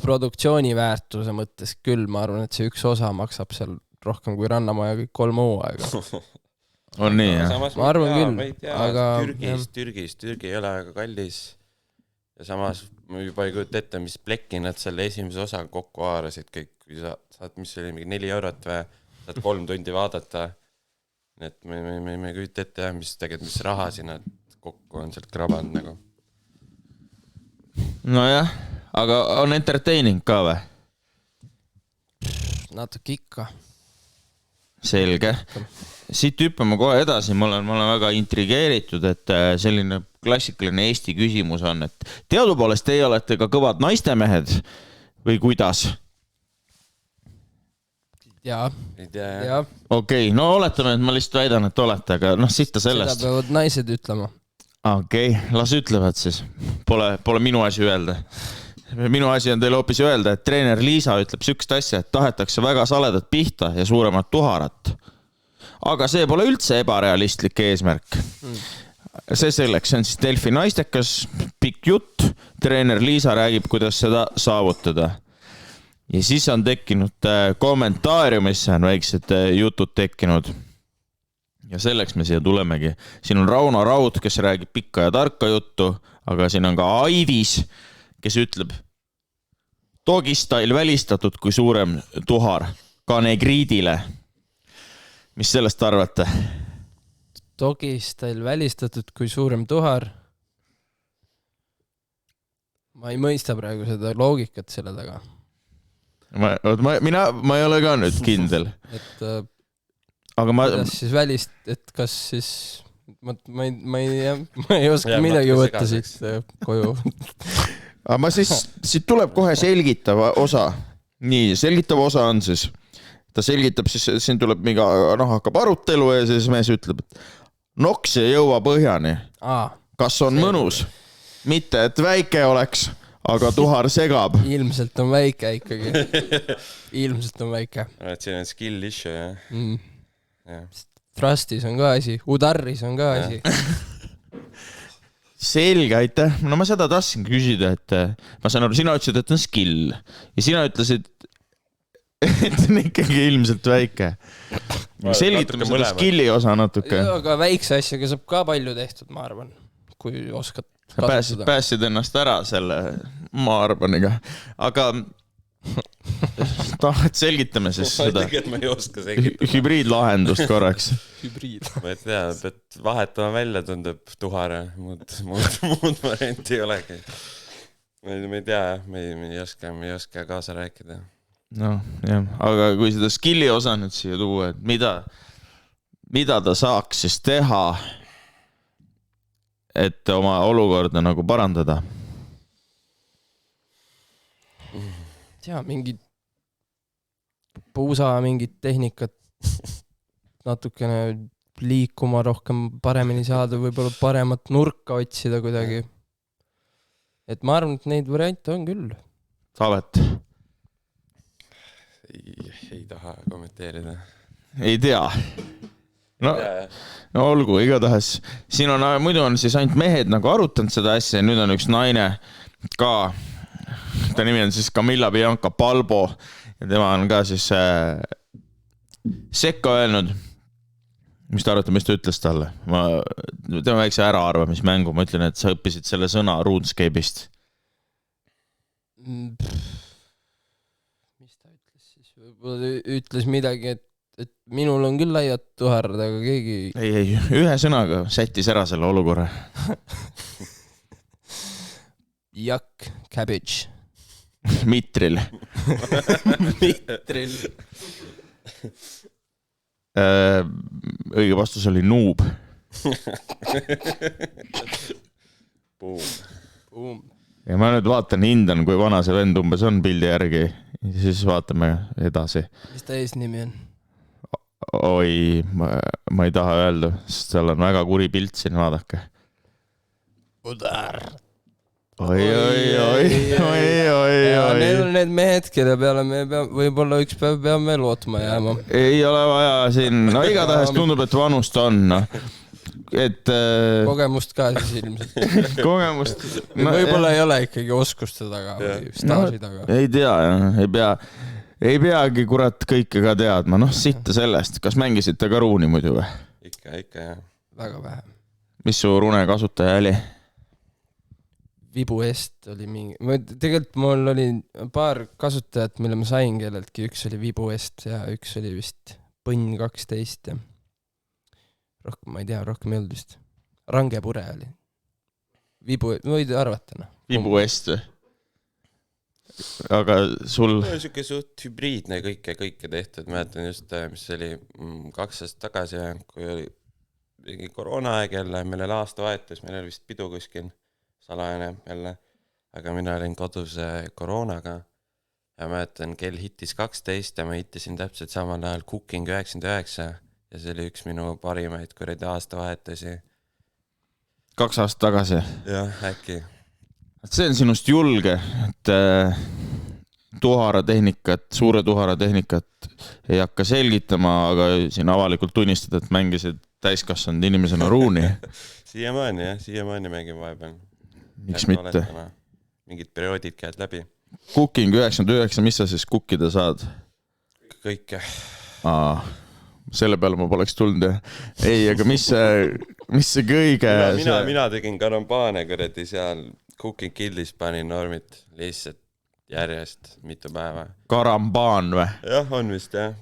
produktsiooni väärtuse mõttes küll, ma arvan, et see üks osa maksab seal rohkem kui Rannamaja kõik 3 hooaega. On nii, jah? Ma arvan küll, aga... Türgi ei ole väga kallis. Ja samas ma juba ei kujuta ette, mis plekki nad selle esimese osa kokku haarasid kõik, kui saad, mis oli mingi 4 eurot või saad 3 tundi vaadata. Et me ei kujuta ette, mis raha sinna kokku on sealt krabanud nagu. Nojah, aga on entertaining ka või? Natuke ikka. Selge. Siit hüppame kohe edasi, ma olen väga intrigeeritud, et selline klassikaline Eesti küsimus on, et teadupoolest teie olete ka kõvad naistemehed või kuidas? Jaa. Okei, no oletame, et ma lihtsalt väidan, et olete, aga sitta sellest. Seda peavad naised ütlema. Okei, las ütlevad siis. Pole minu asi öelda. Minu asi on teile hoopis öelda, et treener Liisa ütleb sükst asja, et tahetakse väga saledat pihta ja suuremat tuharat. Aga see pole üldse ebarealistlik eesmärk. See selleks on siis Delfi naistekas, pikk jutt. Treener Liisa räägib, kuidas seda saavutada. Ja siis on tekkinud kommentaariumisse on väiksed jutud tekkinud. Ja selleks me siia tulemegi. Siin on Rauno Raud, kes räägib pikka ja tarka juttu, aga siin on ka Aivis, kes ütleb Dogistyle välistatud kui suurem tuhar ka negriidile. Mis sellest arvate? Dogistyle välistatud kui suurem tuhar? Ma ei mõista praegu seda loogikat selle taga. Ma ei ole ka nüüd kindel. Aga kuidas siis välist, et kas siis ma ei oska midagi võtta siit koju. Aga ma siis, siit tuleb kohe selgitava osa. Nii, selgitav osa on siis, ta selgitab siis, siin tuleb mingi hakkab arutelu ja siis mees ütleb, et noks ei jõua põhjani. Kas on mõnus? Mitte, et väike oleks, aga tuhar segab. Ilmselt on väike ikkagi. Ilmselt on väike. Siin on skill issue, jah? Ja. Trustis on ka asi, Udarris on ka asi. Selge, aitäh. No ma seda tahtsin küsida, et ma saan aru, sina ütlesid, et on skill ja sina ütlesid, et on ikkagi ilmselt väike. Selgitame seda skilli osa natuke. Aga väikse asjaga saab ka palju tehtud, ma arvan, kui oskad kasutada. Pääsid ennast ära selle maarbaniga. Aga selgitame siis seda ma ei oska selgitada. Hübriidlahendust korraks. Ma ei tea, et vahetama välja tundub tuhare, muud varianti ei olegi. Ma ei tea, me ei oska kaasa rääkida. No, jah. Aga kui seda skilli osa nüüd siia tuua, et mida ta saaks siis teha, et oma olukorda nagu parandada? Tea, mingid puusa, mingid tehnikat natukene liikuma rohkem paremini saada, võib-olla paremat nurka otsida kuidagi. Et ma arvan, et neid variante on küll. Taavet? Ei taha kommenteerida. Ei tea. No olgu, igatahes. Siin on, muidu on siis ainult mehed nagu arutanud seda asja ja nüüd on üks naine ka. Ta nimi on siis Camilla Bianca Palbo ja tema on ka siis sekka öelnud. Mis ta arvata, mis ta ütles talle? Tema väikse äraarvamismängu, ma ütlen, et sa õppisid selle sõna RuneScape'ist. Mis ta ütles siis? Võib-olla ütles midagi, et minul on küll laiad tuharad, aga keegi... Ei, ühe sõnaga sättis ära selle olukorra. Yuck, cabbage. Mitril. Mitril. Õige vastus oli noob. Boom. Ja ma nüüd vaatan, hindan, kui vana see vend umbes on pildi järgi. Ja siis vaatame edasi. Mis ta eesnimi on? Oi, ma ei taha öelda, sest seal on väga kuri pilt siin, vaadake. Udar. Oi. Ja need on need mehed, kelle peale me võib-olla üks päev peame lootma jääma. Ei ole vaja siin, no igatahes tundub, et vanust on. Et, kogemust ka siis ilmselt. Kogemust. No, võib-olla ei ole ikkagi oskuste taga või staaži taga. Ei tea, ei peagi kurat kõike ka teadma. Noh, sitta sellest. Kas mängisite ka ruuni muidu või? Ikka, jah. Väga vähe. Mis su rune kasutaja oli? Vibu Est oli mingi... Tegelikult mul oli paar kasutajat, mille ma sain kelleltki. Üks oli Vibu Est ja üks oli vist Põnn 12 ja rohkem, ma ei tea, rohkem ei olnud vist. Range pure oli. Vibu, võid arvata, noh. Vibu Est või? Aga sul... Siuke suht hübriidne kõike tehtud. Mäletan just, mis oli 2 aastat tagasi, kui oli mingi koroonaaeg jälle, meil oli aastavahetus, meil oli vist pidu kuskil salajane jälle, aga mina olin kodus koroonaga ja mäletan, kell hittis 12 ja ma hittisin täpselt samal ajal Cooking 99 ja see oli üks minu parimaid kuradi aastavahetusi. 2 aastat tagasi? Jah, äkki. See on sinust julge, et suure tuharatehnikat ei hakka selgitama, aga siin avalikult tunnistada, et mängisid täiskasvanud inimesena ruuni. Siiamaani mängin vahepeal. Miks mitte? Mingid perioodid käed läbi. Cooking 99, mis sa siis kukkida saad? Kõike. Selle peale ma poleks tulnud. Ei, aga mis see kõige... Mina tegin karambaane kuradi seal Cooking Kidlis panin normid lihtsalt järjest mitu päeva. Karambaan või? Jah, on vist jah.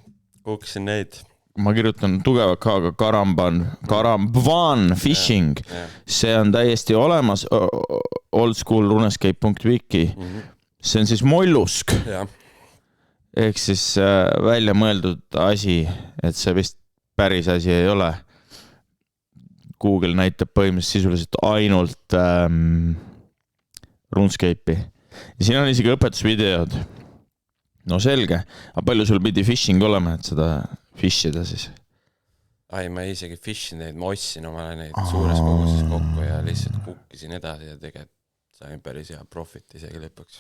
Kukkisin neid. Ma kirjutan tugeva K-ga Karambaan fishing. See on täiesti olemas oldschoolrunescape.wiki. See on siis mollusk. Ehk siis välja mõeldud asi, et see vist päris asi ei ole. Google näitab põhimõtteliselt sisuliselt ainult RuneScape'i. Ja siin on isegi õpetusvideod. No selge. Aga palju sul pidi fishing olema, et seda fishida siis? Ai, ma isegi fishin neid, ma ostsin omale neid suures koguses kokku ja lihtsalt kukkisin edasi ja tegelikult sain päris hea profit isegi lõpuks.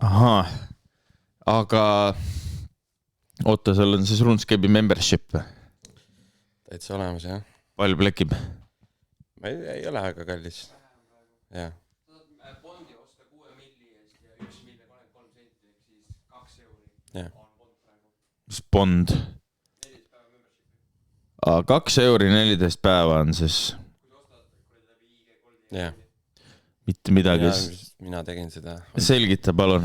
Ahaa, aga oota, seal on siis RuneScape'i membership. Täitsa olemas, jah. Palju plekib? Ma ei ole väga kallis. Jah. Bondi osta 6 milli eest ja 1 milli 33 senti, ehk siis 2 euri Jah. on bond praegu. Mis bond? 14 päeva membership. 2 euri 14 päeva on siis Kui sa ostad läbi IG Goldi. Jah. mitte midagi. Mina tegin seda. Selgita palun.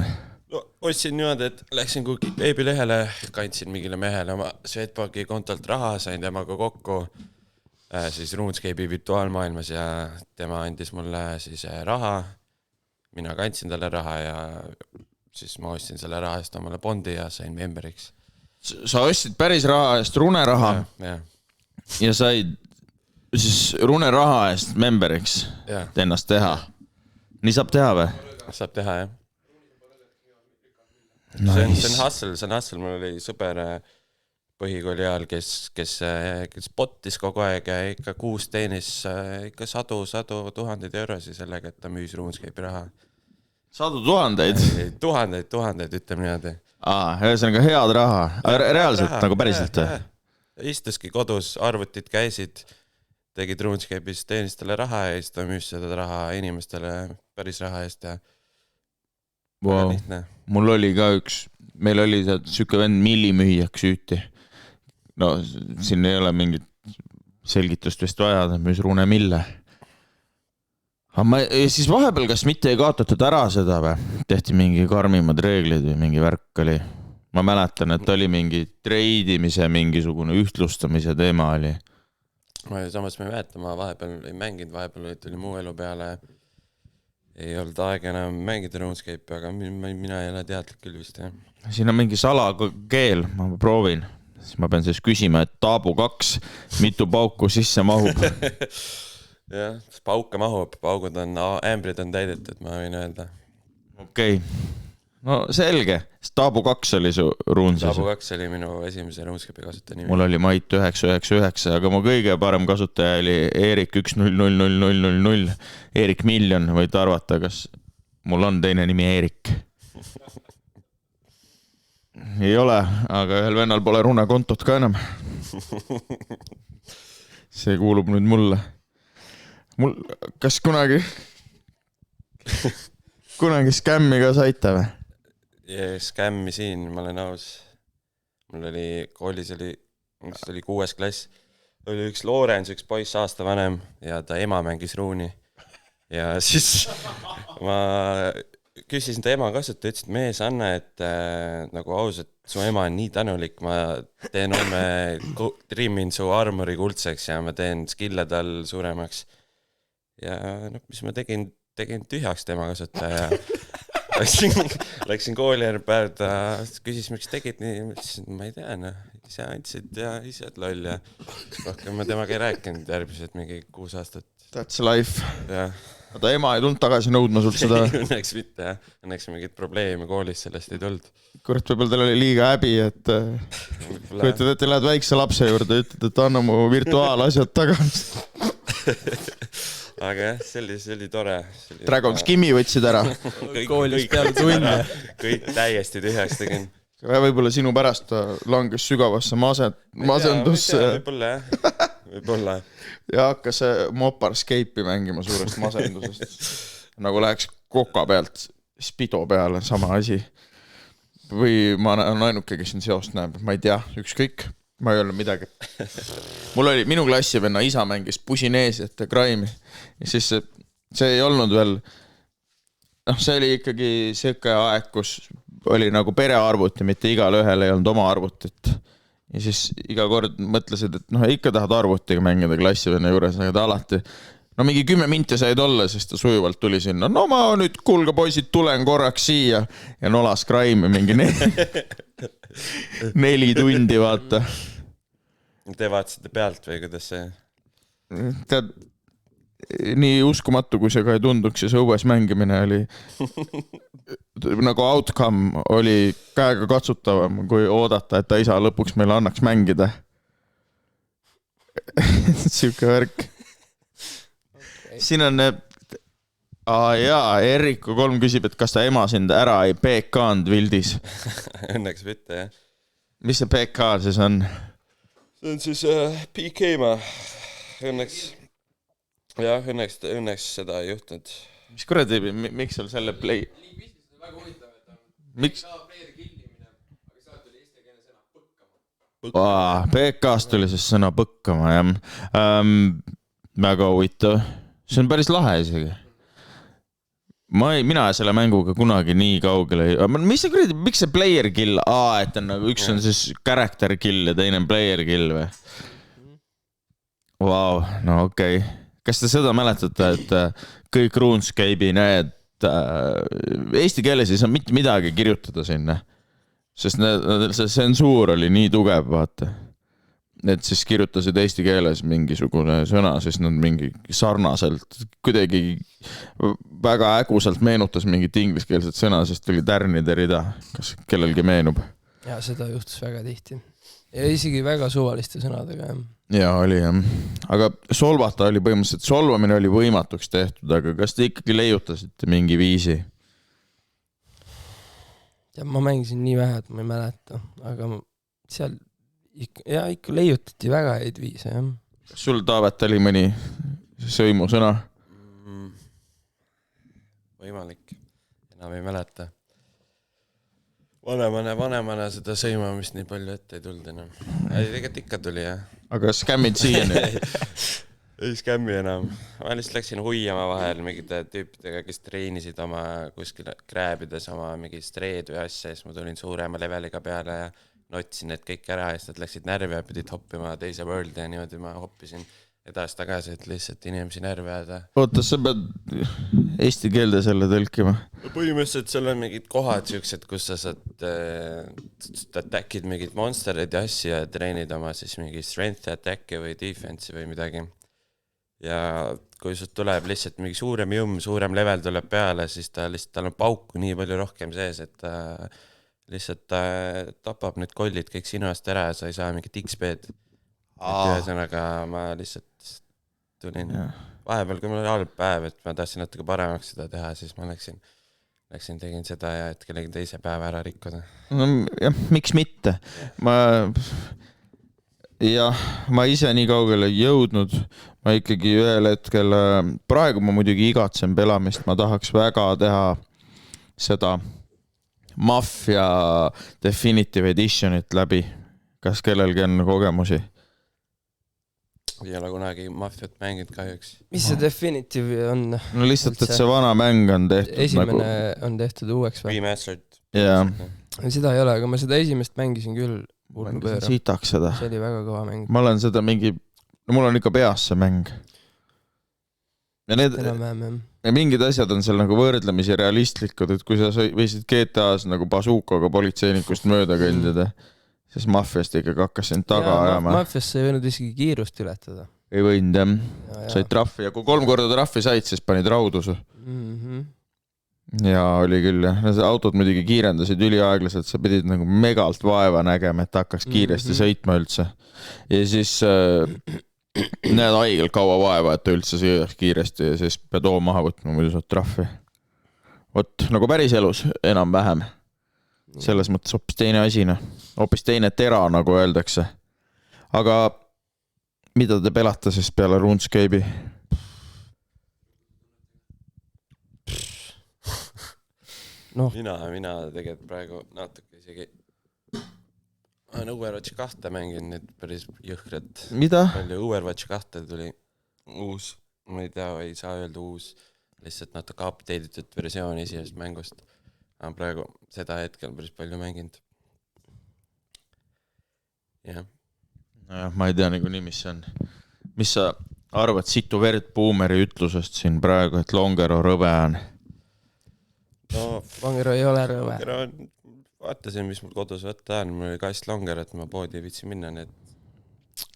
No, ostsin niimoodi, et läksin kuhugi veebilehele, kandsin mingile mehele oma Swedbanki kontolt raha, sain temaga kokku siis RuneScape'i virtuaalmaailmas ja tema andis mulle siis raha. Mina kandsin talle raha ja siis ma ostsin selle raha eest omale bondi ja sain memberiks. Sa ostsid päris raha eest Rune raha ja said siis Rune raha eest memberiks ennast teha. Nii saab teha või? Saab teha, jah. Nice. See on hustle, mul oli sõber põhikooli ajal, kes bottis kogu aeg ja ikka kuus teenis ikka sadu tuhandeid eurosi sellega, et ta müüs RuneScape'i raha. Sadu tuhandeid? Tuhandeid, ütleme niimoodi. Ühesõnaga head raha. Reaalselt, raha, nagu päriselt? Istuski kodus, arvutid käisid, tegid RuneScape'is teenistele raha ja siis ta müüs seda raha inimestele päris raha eest ja wow. Mul oli ka meil oli siuke vend millimüüjaks üüti. No siin ei ole mingit selgitust vist vaja, müüs Rune mille. Siis vahepeal kas mitte ei kaotatud ära seda või? Tehti mingi karmimad reeglid või mingi värk oli. Ma mäletan, et oli mingi treidimise, mingisugune ühtlustamise teema oli. Samas me mäletama, vahepeal ei mänginud, vahepeal tuli muu elu peale. Ei olnud aeg enam mängida RuneScape'i, aga mina ei ole teadlik küll vist, jah. Siin on mingi salakeel, ma proovin. Siis ma pean siis küsima, et taabu 2, mitu pauku sisse mahub. Jah, pauke mahub, paugud on, ämbrid on täidetud, ma võin öelda. Okei. No selge, taabu 2 oli su ruun siis. Taabu 2 oli minu esimese RuneScape'i kasutaja nimi. Mul oli Mait 999, aga mu kõige parem kasutaja oli Erik 1000000. Erik Miljon, võid arvata, kas mul on teine nimi Erik. Ei ole, aga ühel vennal pole Rune kontot ka enam. See kuulub nüüd mulle. Kas kunagi skämmi ka saite või? Skämmi siin, ma olen aus. Mul oli koolis oli 6. klass. Oli üks Loorens, üks poiss aasta vanem ja ta ema mängis ruuni. Ja siis ma küsisin ta ema kasut, ütlesin, et mees Anne, et nagu ausalt, su ema on nii tänulik, ma teen homme trimmin su armori kuldseks ja ma teen skille tal suuremaks. Ja mis ma tegin tühjaks tema kasutaja ja läksin kooli päev, ta küsis, miks tegid nii, ma ei tea, ise andsid ja ise loll ja rohkem ma temaga ei rääkinud järgmised mingi 6 aastat. That's life. Ja. Ta ema ei tulnud tagasi nõudma sult seda? Õnneks mitte, jah. Õnneks mingit probleemi koolis sellest ei tulnud. Kurat, võib-olla teil oli liiga häbi, et kujutud, et te lähed väikse lapse juurde, ütled, et anna mu virtuaalasjad tagasi. Aga jah, see oli tore. Dragon Skimmi võtsid ära. Koolis peale tunne. Kõik täiesti tühjaks tegin. Võib-olla sinu pärast ta langes sügavasse masendusse. Võib-olla. Ja hakkas Moparscape'i mängima suurest masendusest. Nagu läheks koka pealt spido peale, sama asi. Või ma olen ainuke, kes siin seost näeb. Ma ei tea, ükskõik. Ma ei olnud midagi. Mul oli minu klassivenna isa mängis Pusineesiat ja Crime'i. Ja siis see ei olnud veel... see oli ikkagi siuke aeg, kus oli nagu perearvuti, mitte igal ühel ei olnud oma arvutit. Ja siis iga kord mõtlesid, et ikka tahad arvutiga mängida klassivenna juures, aga ta alati... mingi 10 minti said olla, sest ta sujuvalt tuli sinna. No ma nüüd, kuulge poisid, tulen korraks siia. Ja nolas Crime'i mingi 4 tundi, vaata. Te vaatasite pealt või kuidas see? Tead, nii uskumatu, kui see ka ei tunduks, ja see õues mängimine oli nagu outcome oli käega katsutavam, kui oodata, et ta isa lõpuks meile annaks mängida. Siuke värk. Siin on Jaa, Eriko 3 küsib, et kas ta ema sind ära ei PK-nd Vildis. Õnneks mitte, jah. Mis see PK siis on? See on siis PK-ma. Õnneks seda ei juhtunud. Mis kuradi, miks sul selle play... Miks? PK-st tuli siis sõna põkkama, jah. Väga huvitav. See on päris lahe isegi. Mina selle mänguga kunagi nii kaugele ei... Mis see kuradi, miks see player kill? Et on nagu, üks on siis character kill ja teine on player kill või? Vau, no okei. Kas te seda mäletate, et kõik RuneScape'i need eesti keeles ei saa mitte midagi kirjutada sinna? Sest see tsensuur oli nii tugev, vaata. Et siis kirjutasid eesti keeles mingisugune sõna, siis nad mingi sarnaselt, kuidagi väga ägusalt meenutas mingit ingliskeelset sõna, sest tuli tärnide rida. Kas kellelgi meenub? Ja seda juhtus väga tihti. Ja isegi väga suvaliste sõnadega, jah. Ja, oli jah. Aga solvata oli põhimõtteliselt, solvamine oli võimatuks tehtud, aga kas te ikkagi leiutasite mingi viisi? Ja ma mängisin nii vähe, et ma ei mäleta, aga seal ikka leiutati väga häid viise, jah. Kas sul, Taavet, oli mõni sõimusõna? Võimalik. Enam ei mäleta. Vanemana seda sõimamist nii palju ette ei tulnud enam. Tegelikult ikka tuli, jah. Aga skämmid siiani? Ei skämmi enam. Ma lihtsalt läksin huiama vahel mingite tüüpidega, kes treenisid oma kuskil krääbides oma mingi streed või asja, siis ma tulin suurema leveliga peale ja notsin need kõik ära ja siis nad läksid närvi ja pidid hoppima teise worldi ja niimoodi ma hoppisin edasi-tagasi, et lihtsalt inimesi närvi ajada. Oota, sa pead eesti keelde selle tõlkima? Põhimõtteliselt seal on mingid kohad siuksed, kus sa saad attackid mingid monsterid ja asja ja treenid oma siis mingi strength attacki või defense'i või midagi. Ja kui sul tuleb lihtsalt mingi suurem jõmm, suurem level tuleb peale, siis tal on pauku nii palju rohkem sees, et lihtsalt tapab need kollid kõik sinu eest ära ja sa ei saa mingit XP-d. Ühesõnaga ma lihtsalt tulin vahepeal, kui mul oli halb päev, et ma tahtsin natuke paremaks seda teha, siis ma läksin, tegin seda ja et kellegi teise päeva ära rikkuda. No, jah, miks mitte? Ma ise nii kaugele ei jõudnud, ma ikkagi ühel hetkel, praegu ma muidugi igatsen pelamist, ma tahaks väga teha seda Mafia Definitive Editionit läbi. Kas kellelgi on kogemusi? Ei ole kunagi Mafiat mänginud kahjuks. Mis see Definitive on? No lihtsalt, et see vana mäng on tehtud. Esimene on tehtud uueks või? Remastered. Jaa. Seda ei ole, aga ma seda esimest mängisin küll. Siitaks seda. See oli väga kõva mäng. Ma olen seda mingi, mul on ikka peas see mäng. Ja need mingid asjad on seal nagu võrdlemisi realistlikud, et kui sa võisid GTA-s nagu basuukoga politseinikust mööda kõndida, siis Mafiast ikkagi hakkas sind taga ajama. Mafiast sa ei võinud isegi kiirust ületada. Ei võinud, jah. Said trahvi ja kui 3 korda trahvi said, siis panid raudusu. Ja oli küll, jah. Autod muidugi kiirendasid üliaeglaselt, sa pidid nagu megalt vaeva nägema, et hakkaks kiiresti sõitma üldse. Ja siis näed haigelt kaua vaeva, et ta üldse sõidaks kiiresti ja siis pead maha võtma, muidu saad trahvi. Vot, nagu päris elus enam-vähem. Selles mõttes hoopis teine asina. Hoopis teine tera, nagu öeldakse. Aga mida te pelate siis peale RuneScape'i? No. Mina tegelikult praegu natuke isegi Overwatch 2 mängin nüüd päris jõhkrad. Mida? Overwatch 2 tuli uus, ma ei tea, ei saa öelda uus, lihtsalt natuke update'itud versioon esimesest mängust. Aga praegu seda hetkel päris palju mänginud. Jah. Ma ei tea niikuinii, mis see on. Mis sa arvad Situ Verd Boomeri ütlusest siin praegu, et Longero rõve on? No, Longero ei ole rõve. Vaatasin, mis mul kodus võtta on. Mul oli kass Longer, et ma poodi ei vitsi minna.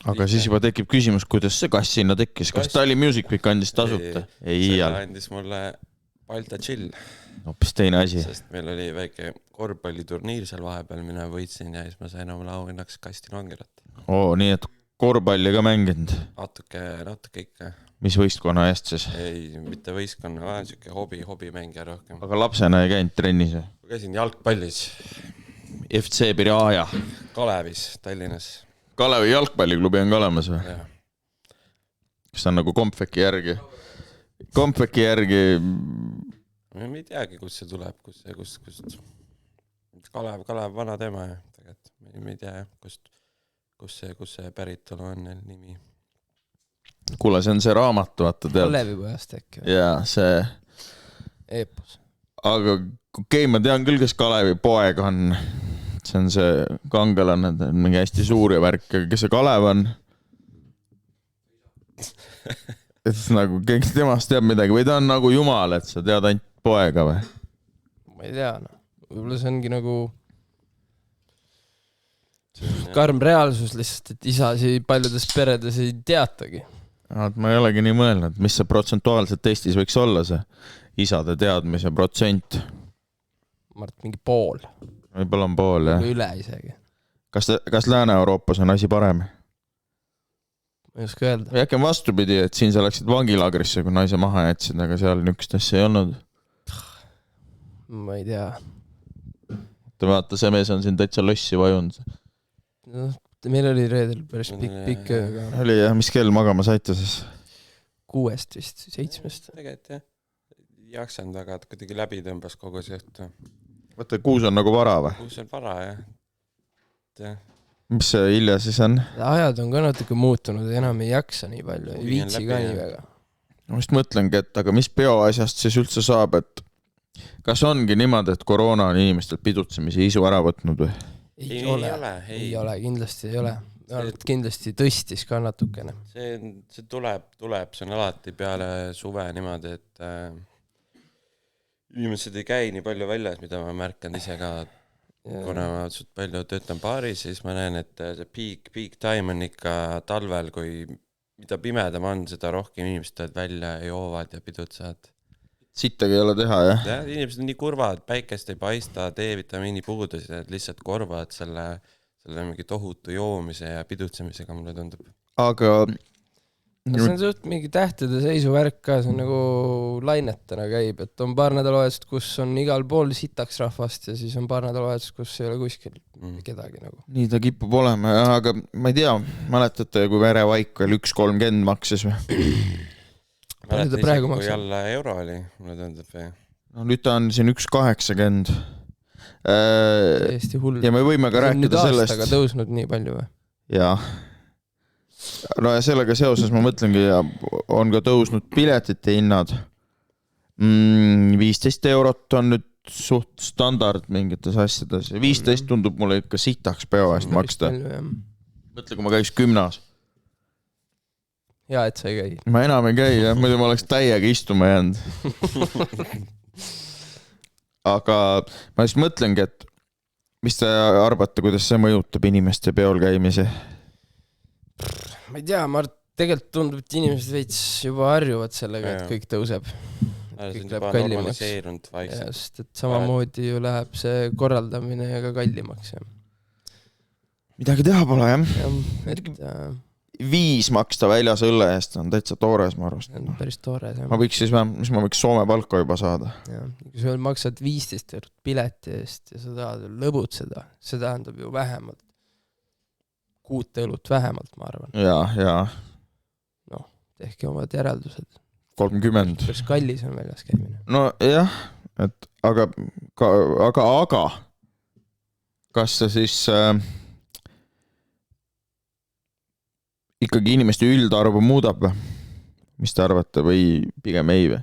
Aga siis juba tekib küsimus, kuidas see kass sinna tekkis. Kas Tali Music Week andis tasuta? Seda andis mulle Balta Chill. Hoopis teine asi. Sest meil oli väike korvpalliturniir seal vahepeal, mina võitsin ja siis ma sain omale auhinnaks kasti Longerat. Nii et korvpalli ka mänginud? Natuke ikka. mis võistkonna eest siis? ei, mitte võistkonna, olen siuke hobimängija rohkem. Aga lapsena ei käinud trennis? Käisin jalgpallis. FC Piraaja. Kalevis, Tallinnas. Kalevi jalgpalliklubi on ka olemas või? Jah. Kas ta on nagu Kompveki järgi? Kompveki järgi... Ma ei teagi, kust see tuleb, kust Kalev vana teema ja tegelikult. Ma ei tea, kus see päritolu on neil nimi. Kuule, see on see raamat, vaata tead. Kalevipojast äkki. Jaa, see... Eepos. Aga ma tean küll, kes Kalevi poeg on. See on see kangelane, mingi hästi suur ja värk. Aga kes see Kalev on? Et nagu keegi temast teab midagi. Või ta on nagu jumal, et sa tead ainult poega või? Ma ei tea, no. Võib-olla see ongi nagu karm reaalsus lihtsalt, et isasi paljudes peredes ei teatagi. Ma ei olegi nii mõelnud, mis see protsentuaalselt Eestis võiks olla see isade teadmise protsent? Ma arvan, mingi pool. Võib-olla on pool, jah. Või üle isegi. Kas Lääne-Euroopas on asi parem? Ma ei oska öelda. Või äkki on vastupidi, et siin sa läksid vangilagrisse, kui naise maha jätsid, aga seal niisugust asja ei olnud? Ma ei tea. Vaata, see mees on siin täitsa lossi vajunud. No, meil oli reedel päris pikk ööga. Oli jah, mis kell magama saite siis? 6 vist, 7. Tegelikult jah. Jaksanud väga, et kuidagi läbi tõmbas kogu see õhtu. Vaata, 6 on nagu vara või? 6 on vara, jah. Mis see hilja siis on? Ajad on ka natuke muutunud, enam ei jaksa nii palju, ei viitsi ka nii väga. Ma just mõtlengi, et aga mis peoasjast siis üldse saab, et kas ongi niimoodi, et koroona on inimestel pidutsemise isu ära võtnud või? Ei ole, kindlasti ei ole. Kindlasti tõstis ka natukene. See tuleb, see on alati peale suve niimoodi, et inimesed ei käi nii palju väljas, mida ma märkan ise ka, kuna ma suht palju töötan baaris, siis ma näen, et see peak time on ikka talvel, kui mida pimedam on, seda rohkem inimesed tööd välja joovad ja pidutsevad. Sittagi ei ole teha, jah? Jah, inimesed on nii kurvad, päikest ei paista, D-vitamiini puudusid, et lihtsalt korvad selle mingi tohutu joomise ja pidutsemisega, mulle tundub. Aga... See on suht mingi tähtede seisuvärk ka, see on nagu lainetena käib, et on paar nädalavahetust, kus on igal pool sitaks rahvast ja siis on paar nädalavahetust, kus ei ole kuskil kedagi nagu. Nii ta kipub olema, aga ma ei tea, mäletate, kui verevaik veel 1.30 maksis või? Mäletan isegi, kui jälle euro oli, mulle tundub või? No nüüd ta on siin 1.80. Eesti hull. Ja me võime ka rääkida sellest... See on nüüd aastaga tõusnud nii palju või? Jaa. No ja sellega seoses ma mõtlengi, ja on ka tõusnud piletite hinnad. 15 eurot on nüüd suht standard mingites asjades. 15 tundub mulle ikka sitaks peo eest maksta. Mõtle, kui ma käiks 10. Hea, et sa ei käi. Ma enam ei käi, jah. Muidu ma oleks täiega istuma jäänud. Aga ma just mõtlengi, et mis te arvate, kuidas see mõjutab inimeste peol käimisi? Ma ei tea, tegelikult tundub, et inimesed veits juba harjuvad sellega, et kõik tõuseb. Kõik läheb kallimaks. Sest et samamoodi ju läheb see korraldamine ja ka kallimaks. Midagi teha pole, jah? Et 5 maksta väljas õlle eest on täitsa toores, ma arvast. Päris toores, jah. Ma võiks siis mis ma võiks Soome palka juba saada. Kui sa maksad 15 eurot pileti eest ja sa tahad lõbutseda, see tähendab ju vähemalt 6 õlut vähemalt, ma arvan. Jaa. Noh, tehke omad järeldused. 30. Päris kallis on väljas käimine. No jah, et aga kas see siis... ikkagi inimeste üldarvu muudab või? Mis te arvate või pigem ei või?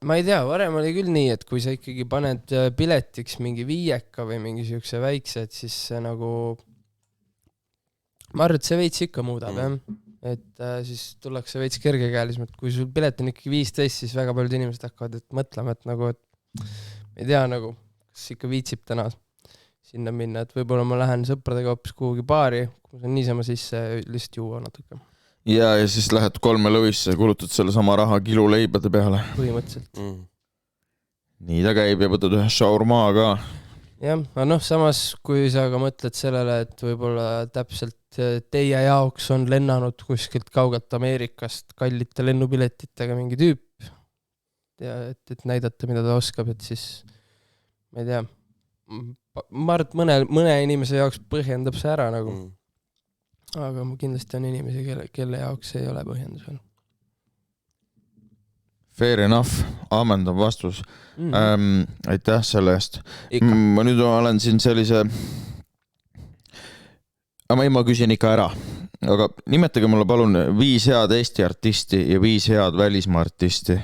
Ma ei tea, varem oli küll nii, et kui sa ikkagi paned piletiks mingi 5 või mingi siukse väikse, et siis see nagu ma arvan, et see veits ikka muudab, jah. Et siis tullakse veits kergekäelismalt, kui sul pilet on ikkagi 15, siis väga paljud inimesed hakkavad mõtlema, et nagu, et ei tea nagu, kas ikka viitsib täna sinna minna, et võib-olla ma lähen sõpradega hoopis kuhugi baari, kui ma saan niisama sisse lihtsalt juua natuke. Ja siis lähed 3 lõvisse ja kulutad selle sama raha kilu leibade peale. Põhimõtteliselt. Nii ta käib ja võtad ühe shaurmaa ka. jah, aga noh, samas kui sa ka mõtled sellele, et võib-olla täpselt teie jaoks on lennanud kuskilt kaugelt Ameerikast kallite lennupiletitega mingi tüüp ja et näidata, mida ta oskab, et siis ma ei tea, ma arvan, et mõne inimese jaoks põhjendab see ära nagu, aga kindlasti on inimesi, kelle jaoks ei ole põhjendus veel. Fair enough, ammendav vastus. Aitäh selle eest. Ma nüüd olen siin sellise... ma küsin ikka ära. Aga nimetage mulle palun 5 head Eesti artisti ja 5 head välismaa artisti.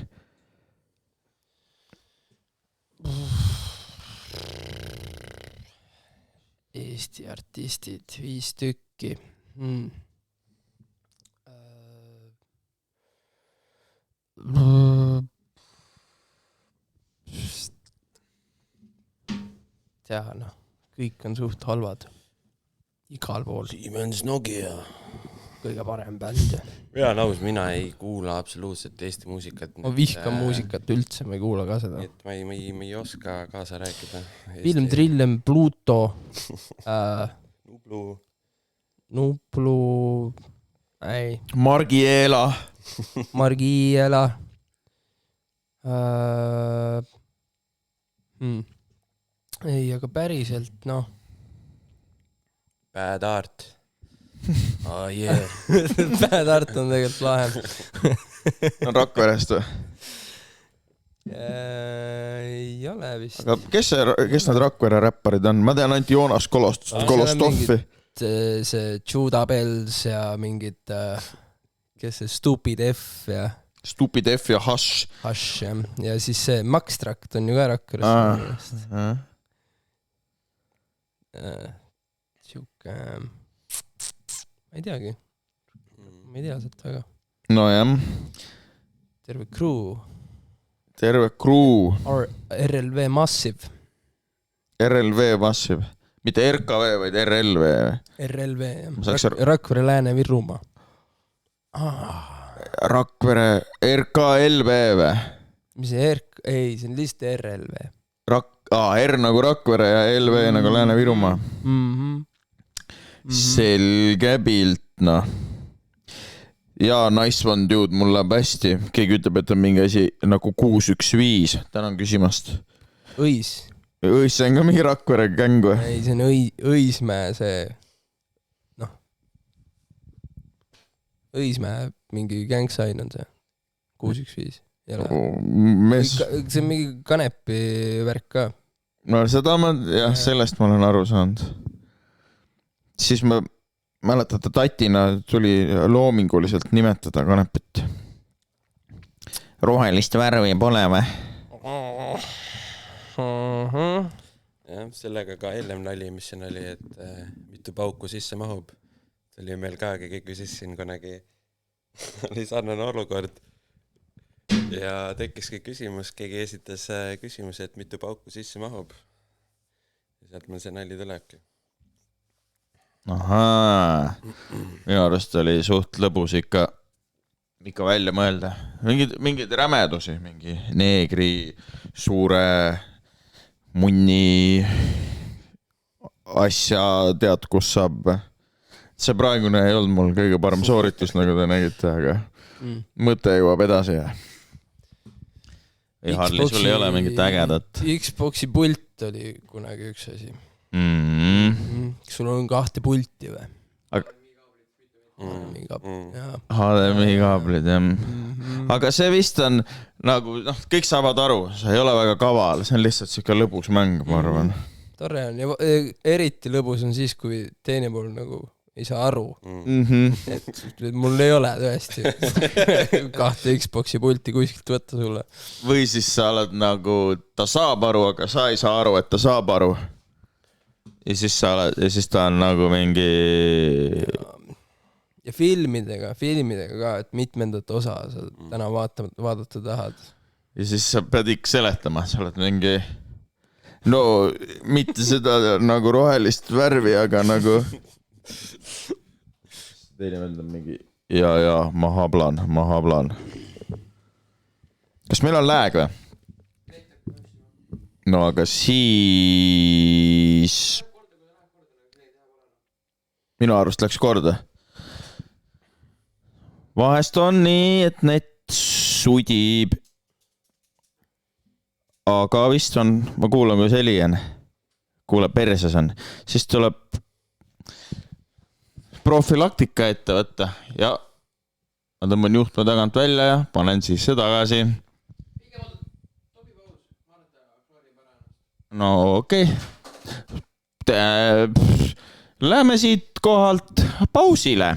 Eesti artistid, 5 tükki. Teha, noh, kõik on suht halvad igal pool. Siemens Nokia. Kõige parem bänd. Mina nõus, mina ei kuula absoluutselt Eesti muusikat. Ma vihkan muusikat üldse, ma ei kuula ka seda. Et ma ei oska kaasa rääkida. Film Trillem, Pluto, Nuplu, Margiela. Ei, aga päriselt, noh. Bad Art. Oh yeah. Bad Art on tegelikult lahem. On Rakverest või? Ei ole vist. Aga kes need Rakvere räpparid on? Ma tean ainult Joonas Kolostoffi. See Judah Bells ja mingid, kes see Stupid F ja... Stupid F ja Hush. Hush, jah. Ja siis see Max Trakt on ju ka Rakverest. Siuke... Ma ei teagi. Ma ei tea sealt väga. No jah. Terve crew. RLV Massive. Mitte RKV, vaid RLV. RLV, jah. Rakvere Lääne-Virrumaa. Rakvere RKLV või? Mis see ei, see on lihtsalt RLV. R nagu Rakvere ja LV nagu Lääne-Virumaa. Selge pilt, noh. Jaa, nice one, dude, mul läheb hästi. Keegi ütleb, et on mingi asi nagu 615. Tänan küsimast. Õis, see on ka mingi Rakvere gäng või? ei, see on Õismäe see, noh, Õismäe mingi gängsain on see 615. See on mingi kanepi värk ka. No seda jah, sellest ma olen aru saanud. Siis ma mäletate, tatina tuli loominguliselt nimetada kanepit. Rohelist värvi pole või? Jah, sellega ka ellem nali, mis siin oli, et mitu pauku sisse mahub. See oli meil ka, keegi küsis siin kunagi, oli sarnane olukord. Ja tekkiski küsimus, keegi esitas küsimuse, et mitu pauku sisse mahub. Ja sealt meil see nali tulebki. Ahaa, minu arust oli suht lõbus ikka välja mõelda. Mingid rämedusi, mingi neegri, suure munni asja tead, kus saab. See praegune ei olnud mul kõige parem sooritus, nagu te nägite, aga mõte jõuab edasi. Ei, Harli, sul ei ole mingit ägedat. Xboxi pult oli kunagi üks asi. Sul on 2 pulti või? HDMI kaablid, jah. Aga see vist on nagu, noh, kõik saavad aru, see ei ole väga kaval, see on lihtsalt siuke lõbus mäng, ma arvan. Tore on, ja eriti lõbus on siis, kui teine pool nagu ei saa aru. Et mul ei ole tõesti 2 Xboxi pulti kuskilt võtta sulle. Või siis sa oled nagu, ta saab aru, aga sa ei saa aru, et ta saab aru. Ja siis ta on nagu mingi... Ja filmidega ka, et mitmendat osa sa täna vaadata tahad. Ja siis sa pead ikka seletama, sa oled mingi... No, mitte seda nagu rohelist värvi, aga nagu... Teine vend on mingi... Ja, mahaplaan. Kas meil on lääg või? no aga siis minu arust läks korda. Vahest on nii, et net sudib. Aga vist on, ma kuulan, kui see heli on. Kuule, perses on. Siis tuleb profilaktika ette võtta ja ma tõmban juhtme tagant välja ja panen sisse tagasi. No okei. Läheme siit kohalt pausile.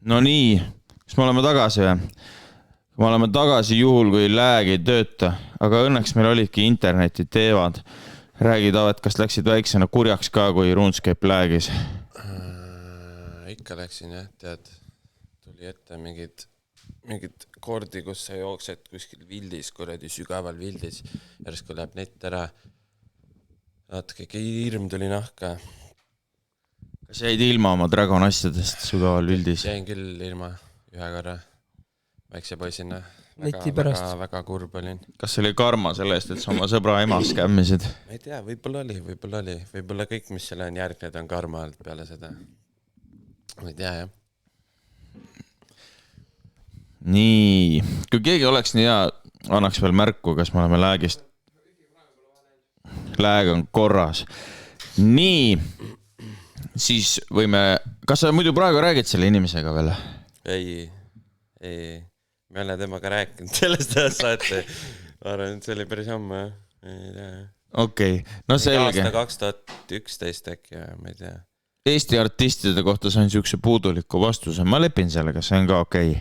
No nii, kas me oleme tagasi või? Me oleme tagasi juhul, kui lääg ei tööta, aga õnneks meil olidki interneti teevad. Räägi, Taavet, kas läksid väiksena kurjaks ka, kui RuneScape läägis? Ikka läksin, jah, tead. Tuli ette mingid kordi, kus sa jooksed kuskil vildis, kuradi sügaval vildis. Järsku läheb net ära. Natuke hirm tuli nahka. Kas jäid ilma oma Dragon asjadest sügaval vildis? Jäin küll ilma ühe korra väikse poisina. Väga kurb olin. Kas see oli karma selle eest, et sa oma sõbra emas kämmisid? Ma ei tea, võib-olla oli. Võib-olla kõik, mis selle on järgnenud, on karma alt peale seda. Ma ei tea, jah. Nii, kui keegi oleks nii hea, annaks veel märku, kas me oleme läägist. Lääg on korras. Nii, siis võime... Kas sa muidu praegu räägid selle inimesega veel? Ei. Me olen temaga rääkinud sellest saate. Ma arvan, et see oli päris ammu. Okei, no selge. Aasta 2011 äkki, ma ei tea. Eesti artistide kohta sain siukse puuduliku vastuse. Ma lepin sellega, see on ka okei.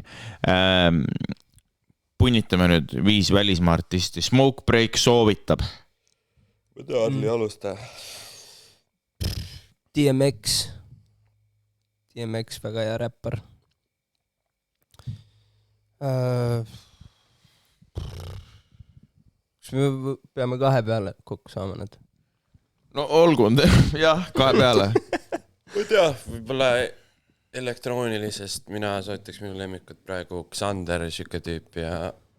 Punnitame nüüd 5 välismaa artisti. Smoke Break soovitab. Ma tea, Arli alusta. DMX. DMX väga hea räppar. Kas me peame 2 peale kokku saama need? No olgu, jah, 2 peale. Ma ei tea, võib-olla elektroonilisest mina soetaks minu lemmikut praegu Xander, siuke tüüp ja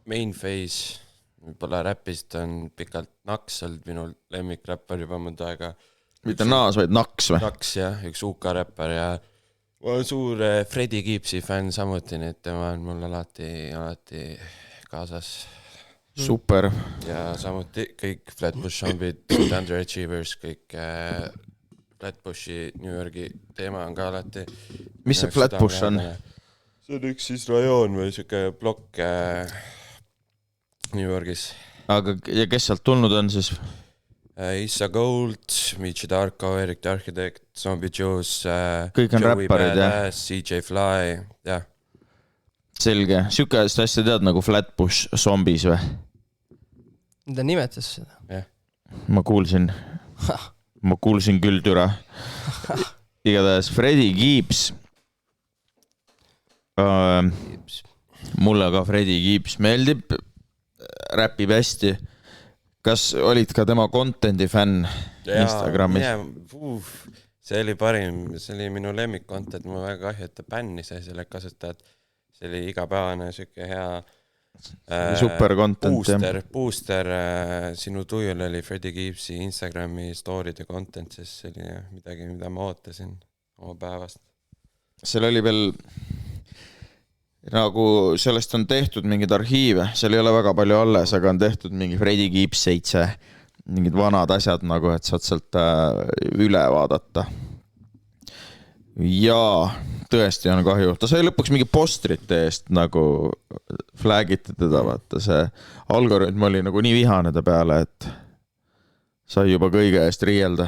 Mainface. Võib-olla räpist on pikalt Naks olnud minu lemmikräppar juba mõnda aega. Mitte Naas, vaid Naks või? Naks, jah, üks UK räppar ja ma olen suur Freddie Gibbsi fänn samuti, nii et tema on mul alati kaasas. Super. Ja samuti kõik Flatbush Zombid, Underachievers, kõik Flatbushi New Yorgi teema on ka alati. Mis see Flatbush on? See on üks siis rajoon või siuke blokk New Yorgis. Aga ja kes sealt tulnud on siis? Issa Gold, Michi Darko, Erik the Architect, Zombie Juice, kõik on Joey räpparid, Badass, CJ Fly, jah. Selge. Siukest asja tead nagu Flatbush Zombies või? Ta nimetas seda. Yeah. Ma kuulsin küll türa. Igatahes Freddie Gibbs. Mulle ka Freddie Gibbs meeldib, räpib hästi. Kas olid ka tema contenti fänn Instagramis? See oli parim, see oli minu lemmik content, ma väga kahju, et ta bänni sai selle kasutajad. See oli igapäevane siuke hea super content. Booster sinu tujul oli Freddie Gibbsi Instagrami story'de content, sest see oli midagi, mida ma ootasin oma päevast. Seal oli veel nagu sellest on tehtud mingid arhiive, seal ei ole väga palju alles, aga on tehtud mingi Freddie Gibbs 7, mingid vanad asjad nagu, et saad sealt üle vaadata. Jaa, tõesti on kahju. Ta sai lõpuks mingi postrite eest nagu flagiti teda, vaata see algoritm oli nagu nii vihane ta peale, et sai juba kõige eest riielda.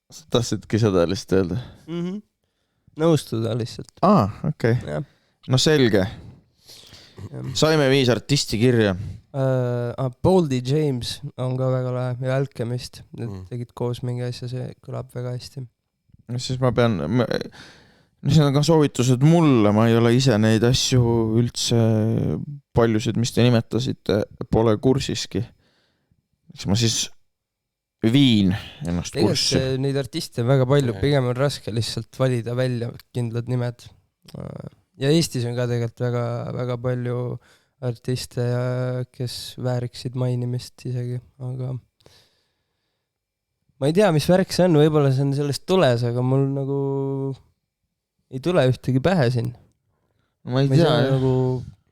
Sa tahtsidki seda lihtsalt öelda? Nõustuda lihtsalt. Okei. No selge. Saime 5 artisti kirja. Boldy James on ka väga lahe ja Alchemist. Need tegid koos mingi asja, see kõlab väga hästi. Siis ma pean... See on ka soovitused mulle, ma ei ole ise neid asju üldse paljusid, mis te nimetasite, pole kursiski. Eks ma siis viin ennast kurssi. Tegelikult neid artiste on väga palju, pigem on raske lihtsalt valida välja kindlad nimed. Ja Eestis on ka tegelikult väga, väga palju artiste, kes vääriksid mainimist isegi, aga ma ei tea, mis värk see on, võib-olla see on sellest tules, aga mul nagu ei tule ühtegi pähe siin. Ma ei tea, nagu...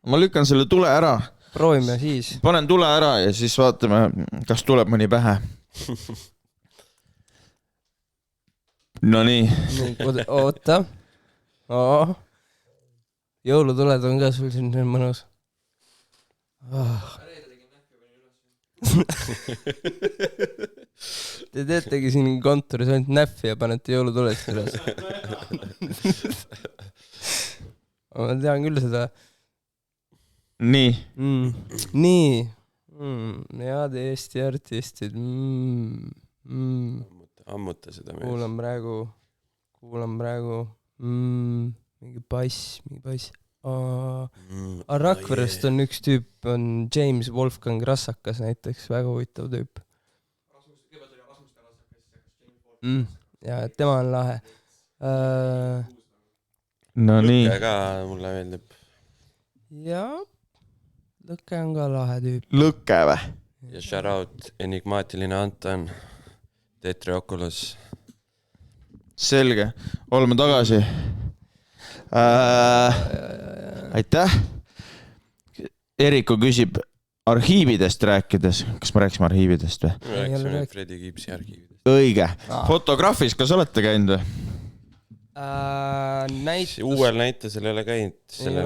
ma lükkan selle tule ära. Proovime siis. Panen tule ära ja siis vaatame, kas tuleb mõni pähe. No nii. Oota. Jõulutuled on ka sul siin mõnus. Te teetegi siin kontoris ainult näffi ja panete jõulutuled üles. Ma tean küll seda. Nii. Nii. Head Eesti artistid. Ammuta seda mees. Kuulan praegu. Mingi bass. Rakverest on üks tüüp, on James Wolfgang Rassakas näiteks, väga huvitav tüüp. Ja tema on lahe. No nii. Lõkke ka mulle meeldib. Ja Lõkke on ka lahe tüüp. Lõkke või? Ja shout out enigmaatiline Anton, Tetri Oculus. Selge, oleme tagasi. Aitäh. Eriku küsib arhiividest rääkides. Kas me rääksime arhiividest või? Me rääksime Freddie Gibbsi arhiividest. Õige. Fotograafis, kas olete käinud või? Uuel näitusel ei ole käinud. Selle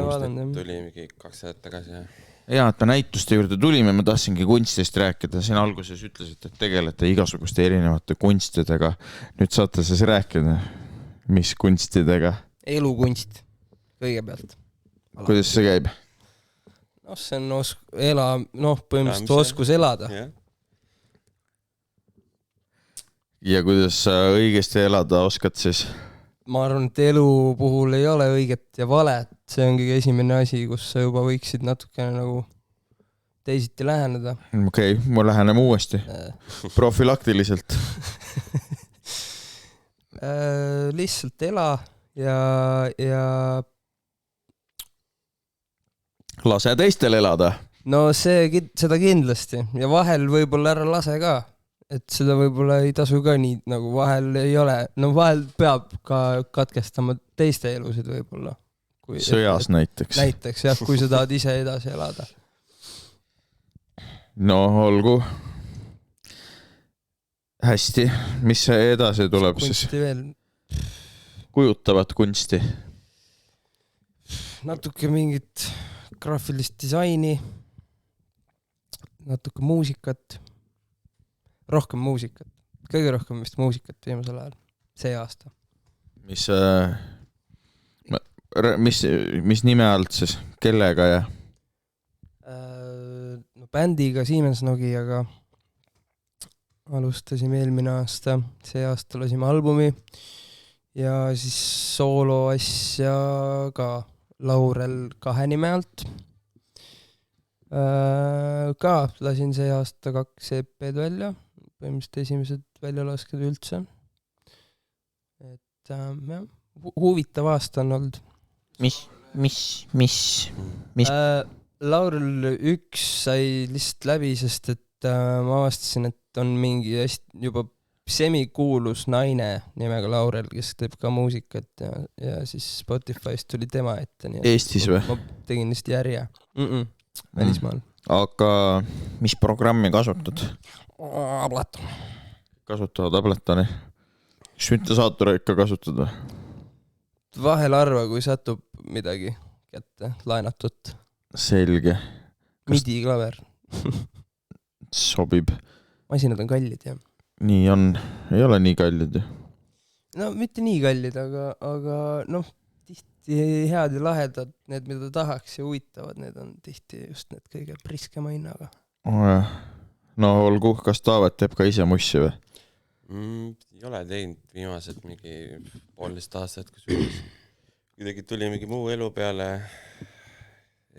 tuli mingi 2 aastat tagasi. Ja, et me näituste juurde tulime, ma tahtsingi kunstist rääkida. Siin alguses ütlesite, et tegelete igasuguste erinevate kunstidega. Nüüd saate siis rääkida, mis kunstidega? Elukunst, kõigepealt. Kuidas see käib? No see on põhimõtteliselt oskus elada. ja kuidas sa õigesti elada oskad siis? Ma arvan, et elu puhul ei ole õiget ja valet, see on kõige esimene asi, kus sa juba võiksid natukene nagu teisiti läheneda. Okei, ma lähenem uuesti. Profilaktiliselt. Lihtsalt ela ja Lase teistel elada. no seda kindlasti ja vahel võib-olla ära lase ka, et seda võib-olla ei tasu ka nii, nagu vahel ei ole, no vahel peab ka katkestama teiste elusid võib-olla. Sõjas näiteks. Näiteks jah, kui sa tahad ise edasi elada. No olgu. Hästi, mis see edasi tuleb siis? Kunsti veel. Kujutavat kunsti? Natuke mingit graafilist disaini, natuke muusikat, rohkem muusikat, kõige rohkem vist muusikat viimasel ajal, see aasta. Mis nime alt siis, kellega ja? No, bändiga Siemens Nokiaga alustasime eelmine aasta, see aasta lasime albumi ja siis soolo asja ka Laurel 2 nime alt. Ka lasin see aasta 2 EP-d välja, põhimõtteliselt esimesed väljalasked üldse. Et jah, huvitav aasta on olnud. Mis? Laurel 1 sai lihtsalt läbi, sest et ma avastasin, et on mingi juba semikuulus naine nimega Laurel, kes teeb ka muusikat ja siis Spotify'st tuli tema ette. Eestis või? Ma tegin lihtsalt järje. Välismaal. Aga mis programmi kasutad? Ableton. Kasutavad Abletoni? Süntesaatori ikka kasutad või? Vahel arva, kui satub midagi kätte, laenatut. Selge. Midi klaver. Sobib. Masinad on kallid, jah. Nii on, ei ole nii kallid ju. No mitte nii kallid, aga noh, tihti head ja lahedad, need mida tahaks ja huvitavad, need on tihti just need kõige priskema hinnaga. No olgu, kas Taavet teeb ka ise mussi või? Ei ole teinud viimased mingi 1,5 aastat, kus kuidagi tuli mingi muu elu peale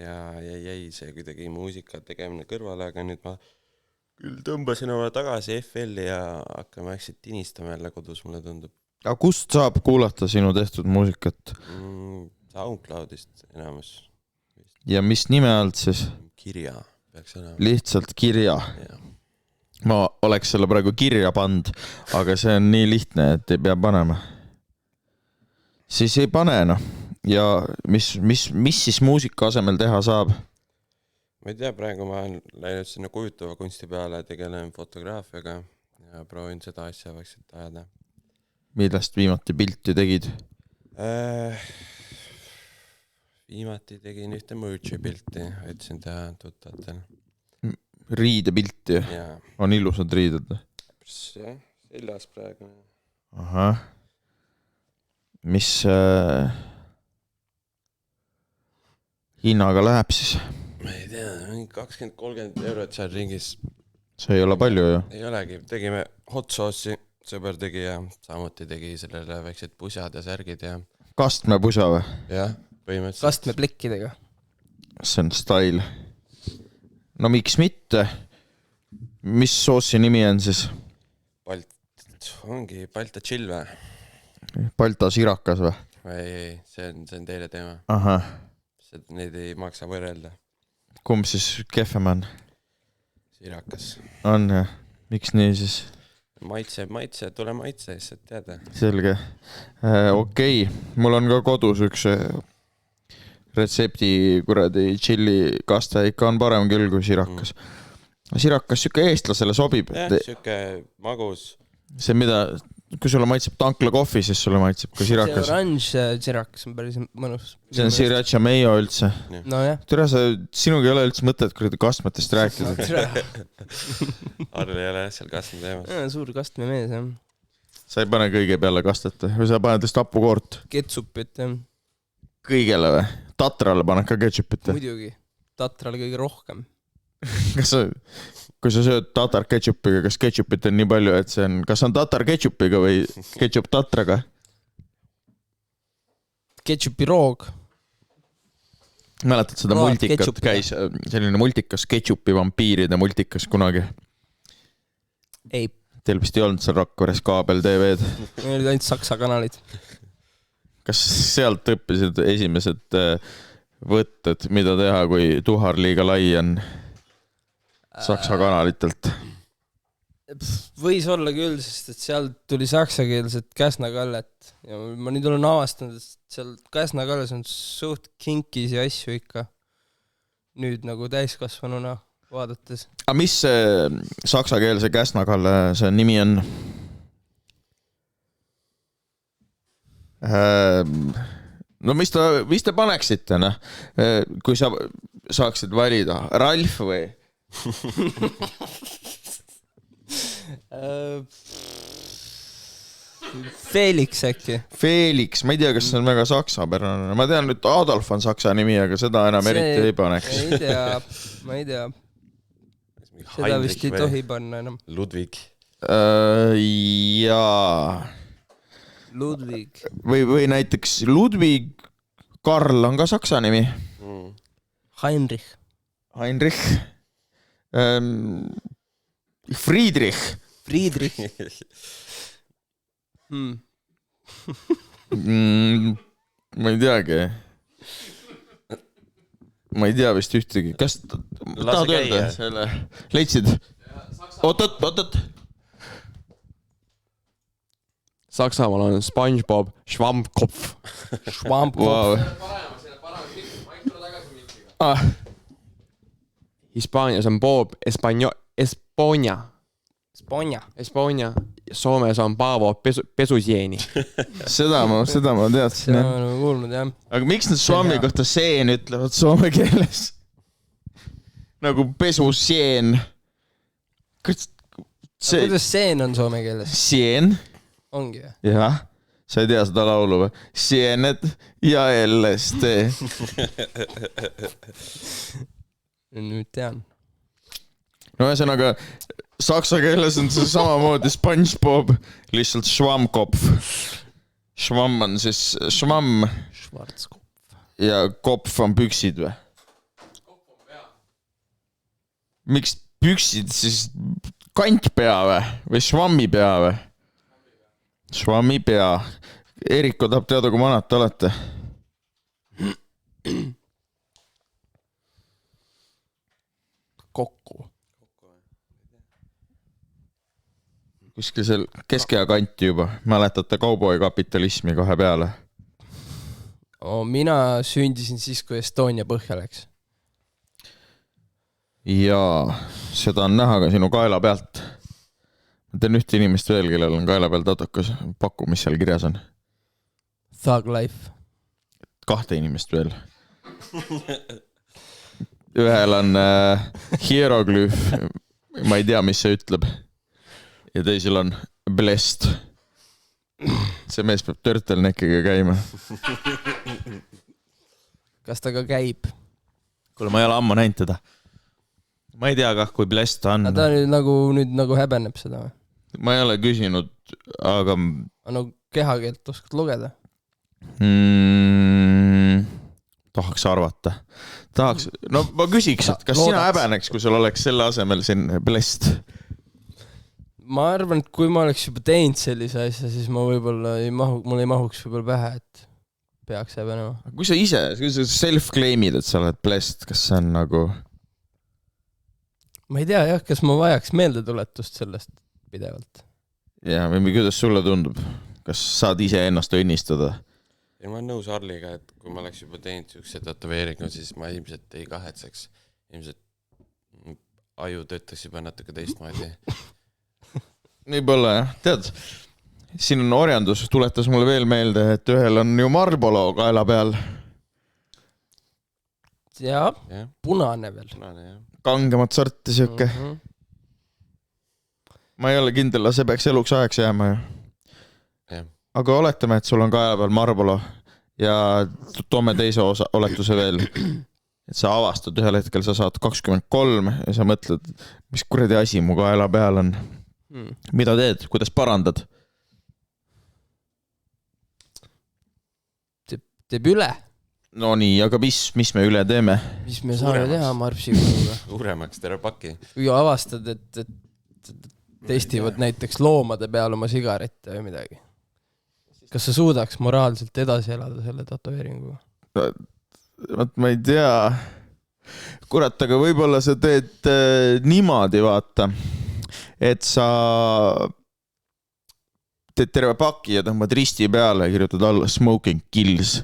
ja jäi see kuidagi muusika tegemine kõrvale, aga nüüd ma küll tõmbasin oma tagasi FL-i ja hakkame äkselt tinistama jälle kodus, mulle tundub. Aga kust saab kuulata sinu tehtud muusikat? SoundCloudist enamus. Ja mis nime alt siis? Kirja peaks enam. Lihtsalt Kirja. Ja. Ma oleks selle praegu kirja pand, aga see on nii lihtne, et ei pea panema. Siis ei pane, noh. Ja mis siis muusika asemel teha saab? Ma ei tea, praegu ma olen läinud sinna kujutava kunsti peale, tegelen fotograafiaga ja proovin seda asja vaikselt ajada. Millest viimati pilti tegid? Viimati tegin ühte merch'i pilti, võtsin teha tuttatel. Riidepilti? On ilusad riided? Jah, seljas praegu. Ahah. Mis hinnaga läheb siis? Ma ei tea, 20-30 eurot seal ringis. See ei ole palju ju? Ei olegi, tegime hot sauce'i, sõber tegi ja samuti tegi sellele väiksed pusjad ja särgid ja... Kastme pusa või? Jah, põhimõtteliselt. Kastme plekkidega. See on style. No miks mitte? Mis soossi nimi on siis? Ongi Balta chill või? Balta sirakas või? Ei, see on teile teema. Ahah. Neid ei maksa võrrelda. Kumb siis kehvem on? Sirakas. On jah. Miks nii siis? Maitse, tule maitse, lihtsalt teada. Selge. Okei. Mul on ka kodus üks retsepti kuradi chili kaste, ikka on parem küll kui sirakas. Sirakas süke eestlasele sobib. Jah, süke magus. See mida, kui sulle maitseb tankla kohvi, siis sulle maitseb ka sirakas. See oranž sirakas on päris mõnus. See on sriracha mayo üldse. No jah. Tere, sinuga ei ole üldse mõtet kastmetest rääkida. Arl ei ole seal kastme teemas. Suur kastme mees, jah. Sa ei pane kõige peale kastet või sa paned tapukoort? Ketsupit, jah. Kõigele või? Tatrale paned ka ketšupit? Muidugi. Tatrale kõige rohkem. Kas sa kui sa sööd tatar ketšupiga, kas ketšupit on nii palju, et see on, kas on tatar ketšupiga või ketšup tatraga? Ketšupi roog. Mäletad seda multikat, käis selline multikas, ketšupi vampiiride multikas kunagi? Ei. Teil vist ei olnud seal Rakveres kaabel TV-d? Meil olid ainult Saksa kanalid. Kas sealt õppisid esimesed võtted, mida teha, kui tuhar liiga lai on Saksa kanalitelt? Võis olla küll, sest et sealt tuli saksakeelset Käsna-Kallet ja ma nüüd olen avastanud, et seal Käsna-Kalles on suht kinkisi asju ikka nüüd nagu täiskasvanuna vaadates. A mis see saksakeelse Käsna-Kalle see nimi on? No mis te paneksite, noh? Kui sa saaksid valida Ralf või? Felix äkki. Felix, ma ei tea, kas see on väga saksapärane. Ma tean, et Adolf on saksa nimi, aga seda enam eriti ei paneks. Ma ei tea. Seda vist ei tohi panna enam. Ludwig. Jaa. Ludwig. Või näiteks Ludwig Karl on ka saksa nimi. Heinrich. Friedrich. Ma ei teagi. Ma ei tea vist ühtegi. Kas tahad öelda selle? Leidsid? Oot. Saksamaal on SpongeBob Schwammkopf. Wow. Hispaanias on Bob Esponia. Soomes on Paavo pesusieni. Seda ma teadsin. Seda ma kuulnud, jah. Aga miks nad Suomi kohta seen ütlevad soome keeles? Nagu pesusien. Kuidas seen on soome keeles? Sien. Ongi jah? Jah. Sa ei tea seda laulu või? Siened ja LSD. Nüüd tean. No ühesõnaga, saksa keeles on see samamoodi SpongeBob, lihtsalt Schwammkopf. Schwamm on siis schwamm. Schwarzkopf. Ja kopf on püksid või? Kopf on pea. Miks püksid siis kantpea või schwammi pea või? Schwammi pea. Eriko tahab teada, kui vanad te olete. Kokku. Kuskil seal keskea kanti juba. Mäletate kauboi kapitalismi kohe peale? Mina sündisin siis, kui Estonia põhja läks. Jaa, seda on näha ka sinu kaela pealt. Ma teen ühte inimest veel, kellel on kaela peal tatukas. Paku, mis seal kirjas on? Thug life. 2 inimest veel. Ühel on hieroglüüf. Ma ei tea, mis see ütleb. Ja teisel on blessed. See mees peab turtleneckiga käima. Kas ta ka käib? Kuule, ma ei ole ammu näinud teda. Ma ei tea kah, kui blessed ta on. Ta nüüd nagu häbeneb seda või? Ma ei ole küsinud, aga... No kehakeelt oskad lugeda? Tahaks arvata. No ma küsiks, et kas sina häbeneks, kui sul oleks selle asemel siin blessed? Ma arvan, et kui ma oleks juba teinud sellise asja, siis ma võib-olla mul ei mahuks võib-olla pähe, et peaks häbenema. Kui sa ise self-claimid, et sa oled blessed, kas see on nagu... Ma ei tea jah, kas ma vajaks meeldetuletust sellest pidevalt. Ja, või kuidas sulle tundub? Kas saad ise ennast õnnistada? Ja ma olen nõus Arliga, et kui ma oleks juba teinud siukse tatoveeringu, siis ma ilmselt ei kahetseks. Ilmselt aju töötaks juba natuke teistmoodi. Nii pole, jah. Tead, siin on orjandus, tuletas mulle veel meelde, et ühel on ju Marlboro kaela peal. Jaa, punane veel. Punane, jah. Kangemat sorti siuke. Ma ei ole kindel, see peaks eluks ajaks jääma ju. Aga oletame, et sul on kaela peal Marlboro ja toome teise oletuse veel. et sa avastad ühel hetkel, sa saad 23 ja sa mõtled, mis kuradi asi mu kaela peal on. Mida teed, kuidas parandad? Teeb üle. No nii, aga mis me üle teeme? Mis me saame teha marpsikuga? Suuremaks terve paki. Kui avastad, et testivad näiteks loomade peal oma sigarette või midagi. Kas sa suudaks moraalselt edasi elada selle tatoveeringuga? Ma ei tea. Kurat, aga võib-olla sa teed niimoodi, vaata, et sa teed terve paki ja tõmbad risti peale ja kirjutad alla smoking kills.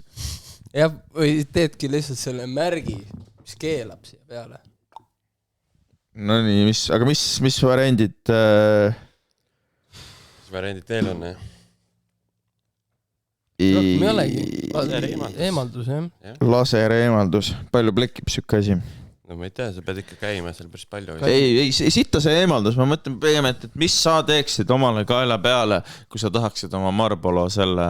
Ja, või teedki lihtsalt selle märgi, mis keelab siia peale. No nii, mis variandid? Mis variandid teil on, jah? Rohkem ei olegi. Eemaldus, jah. Lasereemaldus. Palju plekib sükke asi? No ma ei tea, sa pead ikka käima seal päris palju. Ei sitta see eemaldus. Ma mõtlen pigem, et mis sa teeksid omale kaela peale, kui sa tahaksid oma Marlboro selle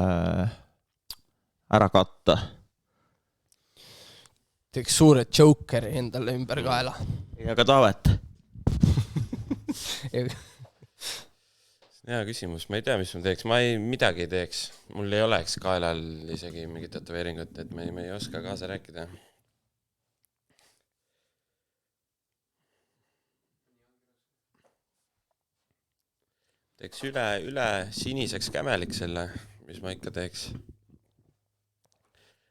ära katta? Teeks suure jokeri endale ümber kaela. Ja ka Taavet. Hea küsimus, ma ei tea, mis ma teeks. Ma midagi ei teeks. Mul ei oleks kaelal isegi mingit tatoveeringut, et ma ei oska kaasa rääkida. Teeks üle siniseks kämelik selle, mis ma ikka teeks.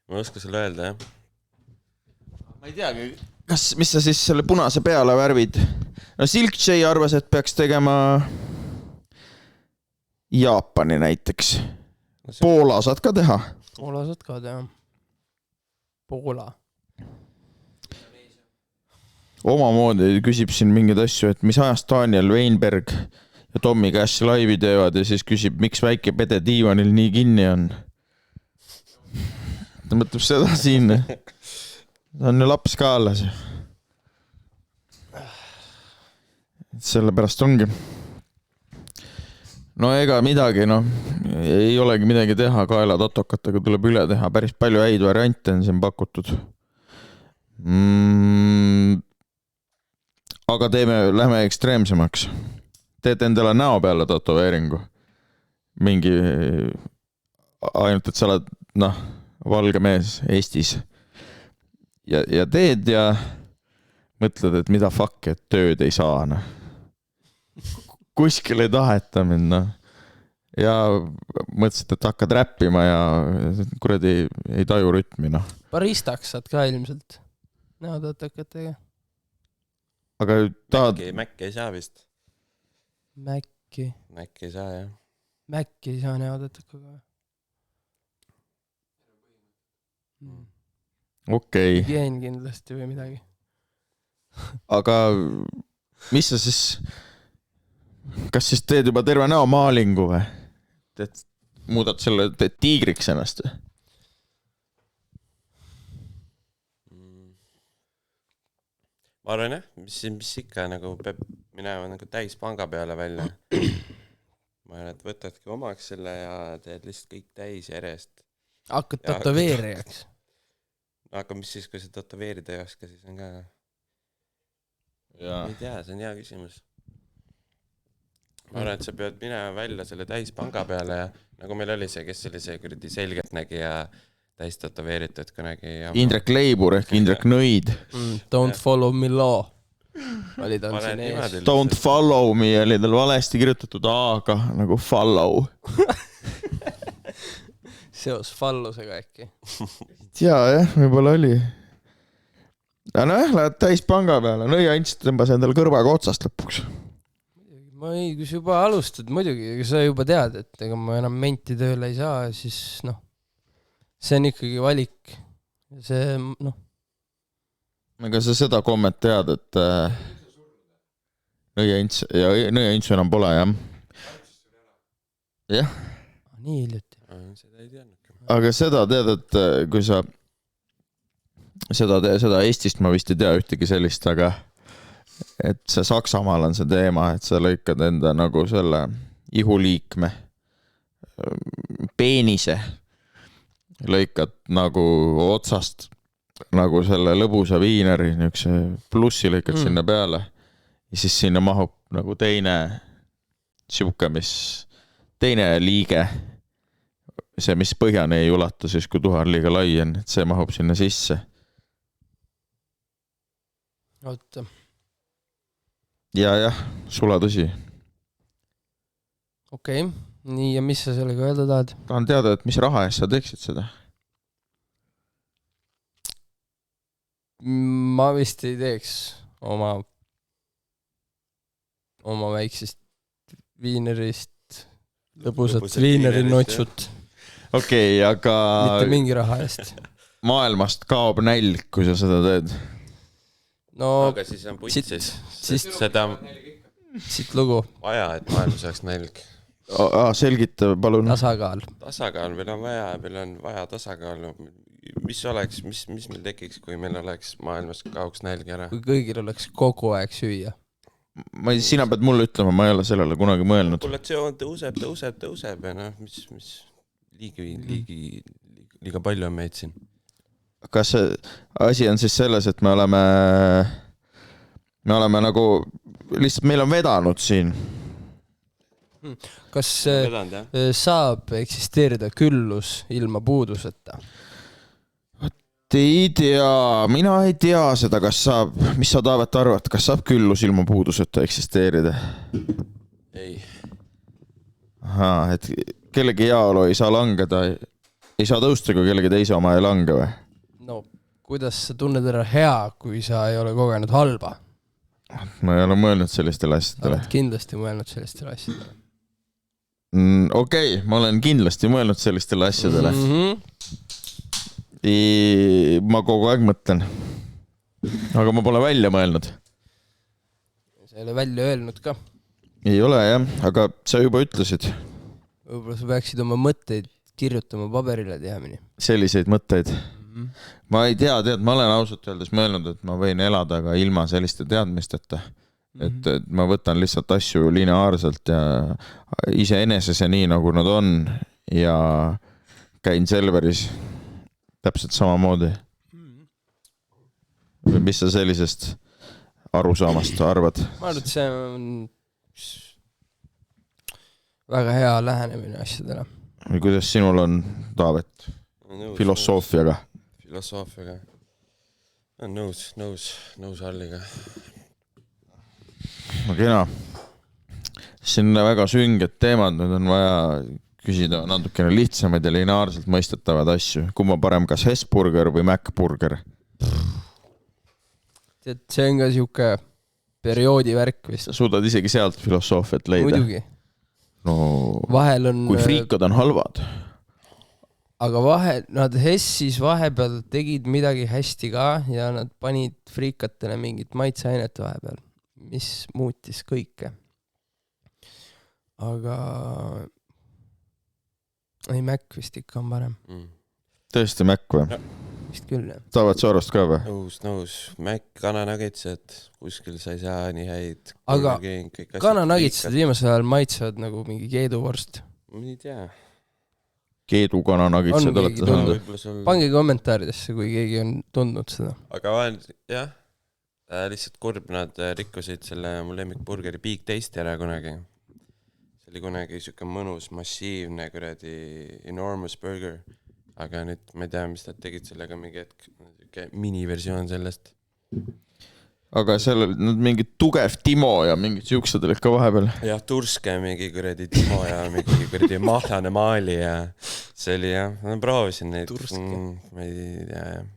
Ma ei oska sulle öelda, jah. Ma ei teagi, mis sa siis selle punase peale värvid? No Silk J arvas, et peaks tegema Jaapani näiteks. Poola saad ka teha. Poola saad ka teha. Poola. Omamoodi küsib siin mingeid asju, et mis ajast Daniel Weinberg ja Tommy Cash laivi teevad ja siis küsib, miks väike pede diivanil nii kinni on. Ta mõtleb seda siin. Ta on ju laps ka alles. Sellepärast ongi. No ega midagi, ei olegi midagi teha, kaela tatokatega tuleb üle teha. Päris palju häid variante on siin pakutud. Aga lähme ekstreemsemaks. Teed endale näo peale tatoveeringu. Mingi, ainult et sa oled, valge mees Eestis. Ja teed ja mõtled, et mida fuck, et tööd ei saa. Kuskil ei taheta minna. Ja mõtlesid, et hakkad räppima ja kuradi ei taju rütmi. Baristaks saad ka ilmselt näotatokatega. Aga tahad... Mäkki ei saa vist. Mäkki ei saa, jah. Mäkki ei saa näotatakaga. Okei. Higien kindlasti või midagi. Aga mis sa siis... Kas siis teed juba terve näo maalingu või? Muudad selle tiigriks ennast või? Ma arvan, jah, mis ikka peab minema täis panga peale välja. Ma arvan, et võtadki omaks selle ja teed lihtsalt kõik täis järjest. Hakkad tatoveerijaks. Aga mis siis, kui sa tatoveerida ei oska, siis on ka... Ja. Ei tea, see on hea küsimus. Ma arvan, et sa pead minema välja selle täis panga peale ja nagu meil oli see, kes oli see kuradi selgelt nägi ja täis tatoveeritud kunagi. Indrek Leibur ehk Indrek Nõid. Don't follow me law. Oli ta siin ees. Don't follow me oli tal valesti kirjutatud A-ga nagu follow. Seos fallusega äkki. Jah, võib-olla oli. Ja lähed täis panga peale. Nõi Ants tõmbas endale kõrvaga otsast lõpuks. Ma ei, kui sa juba alustad, muidugi, sa juba tead, et ega ma enam menti tööle ei saa, siis see on ikkagi valik. See, Ega sa seda komment tead, et Nõi Ants enam pole, jah? Jah. Nii hiljuti. Seda ei teadnud. Aga seda tead, et kui sa seda Eestist ma vist ei tea ühtegi sellist, aga et see Saksamaal on see teema, et sa lõikad enda nagu selle ihuliikme peenise lõikad nagu otsast nagu selle lõbusa viineri niukse plussi lõikad sinna peale ja siis sinna mahub nagu teine siuke, teine liige, see, mis põhjani ei ulata siis, kui tuha on liiga lai on, et see mahub sinna sisse. Oota. Ja, sula tõsi. Okei, nii ja mis sa sellega öelda tahad? Tahan teada, et mis raha eest sa teeksid seda? Ma vist ei teeks oma väiksest viinerist lõbusat viinerinotšut. Okei, aga mitte mingi raha eest. Maailmast kaob nälg, kui sa seda teed. No, aga siis on putsis. Seda siit lugu. Vaja, et maailmas oleks nälg. Selgita, palun. Tasakaal. Tasakaal, meil on vaja tasakaalu. Mis oleks, mis meil tekiks, kui meil oleks maailmas kaoks nälg ära? Kui kõigil oleks kogu aeg süüa. Sina pead mulle ütlema, ma ei ole sellele kunagi mõelnud. Populatsioon tõuseb ja noh, mis liiga palju on meid siin. Kas asi on siis selles, et me oleme nagu, lihtsalt meil on vedanud siin. Kas saab eksisteerida küllus ilma puuduseta? Ei tea, mina ei tea seda, kas saab, mis sa Taavet arvad, kas saab küllus ilma puuduseta eksisteerida? Ei. Aha, et kellegi heaolu ei saa langeda, ei saa tõusta, kui kellegi teise oma ei lange või? No, kuidas sa tunned ära hea, kui sa ei ole kogenud halba? Ma ei ole mõelnud sellistele asjadele. Oled kindlasti mõelnud sellistele asjadele. Okei, ma olen kindlasti mõelnud sellistele asjadele. Ma kogu aeg mõtlen. Aga ma pole välja mõelnud. Sa ei ole välja öelnud ka. Ei ole jah, aga sa juba ütlesid. Võib-olla sa peaksid oma mõtteid kirjutama paberile tihemini. Selliseid mõtteid. Ma ei tea, ma olen ausalt öeldes mõelnud, et ma võin elada ka ilma selliste teadmisteta. Et ma võtan lihtsalt asju lineaarselt ja iseeneses ja nii nagu nad on ja käin Selveris täpselt samamoodi. Mis sa sellisest arusaamast arvad? Ma arvan, et see on väga hea lähenemine asjadele. Või kuidas sinul on, Taavet, filosoofiaga? Filosoofiaga. Nõus Halliga. No kena. Siin on väga sünged teemad, nüüd on vaja küsida natukene lihtsamaid ja lineaarselt mõistetavad asju. Kumma parem, kas Hesburger või Macburger? See on ka siuke perioodi värk vist. Sa suudad isegi sealt filosoofiat leida. Muidugi. No, vahel on... kui friikad on halvad. Aga nad Hessis vahepeal tegid midagi hästi ka ja nad panid friikatele mingit maitseainet vahepeal, mis muutis kõike. Aga... Ei, Mac vist ikka on parem. Tõesti Mac või? Ja. Vist küll, jah. Taavet Soorast ka või? Nõus. Mac, kananagitsed, kuskil sa ei saa nii häid. Aga kananagitsed viimasel ajal maitsevad nagu mingi keeduvorst. Ma ei tea. Keedu kananagitsed olete saanud. Pange kommentaaridesse, kui keegi on tundnud seda. Aga jah, lihtsalt kurb, nad rikkusid selle mu lemmikburgeri Big Taste ära kunagi. See oli kunagi siuke mõnus, massiivne kuradi enormous burger. Aga nüüd ma ei tea, mis nad tegid sellega mingi miniversioon sellest. Aga seal oli mingi tugev Timo ja mingid siuksed olid ka vahepeal. Jah, Turske mingi kuradi Timo ja mingi kuradi mahlane maali ja see oli jah, ma proovisin neid. Turske. Ma ei tea jah.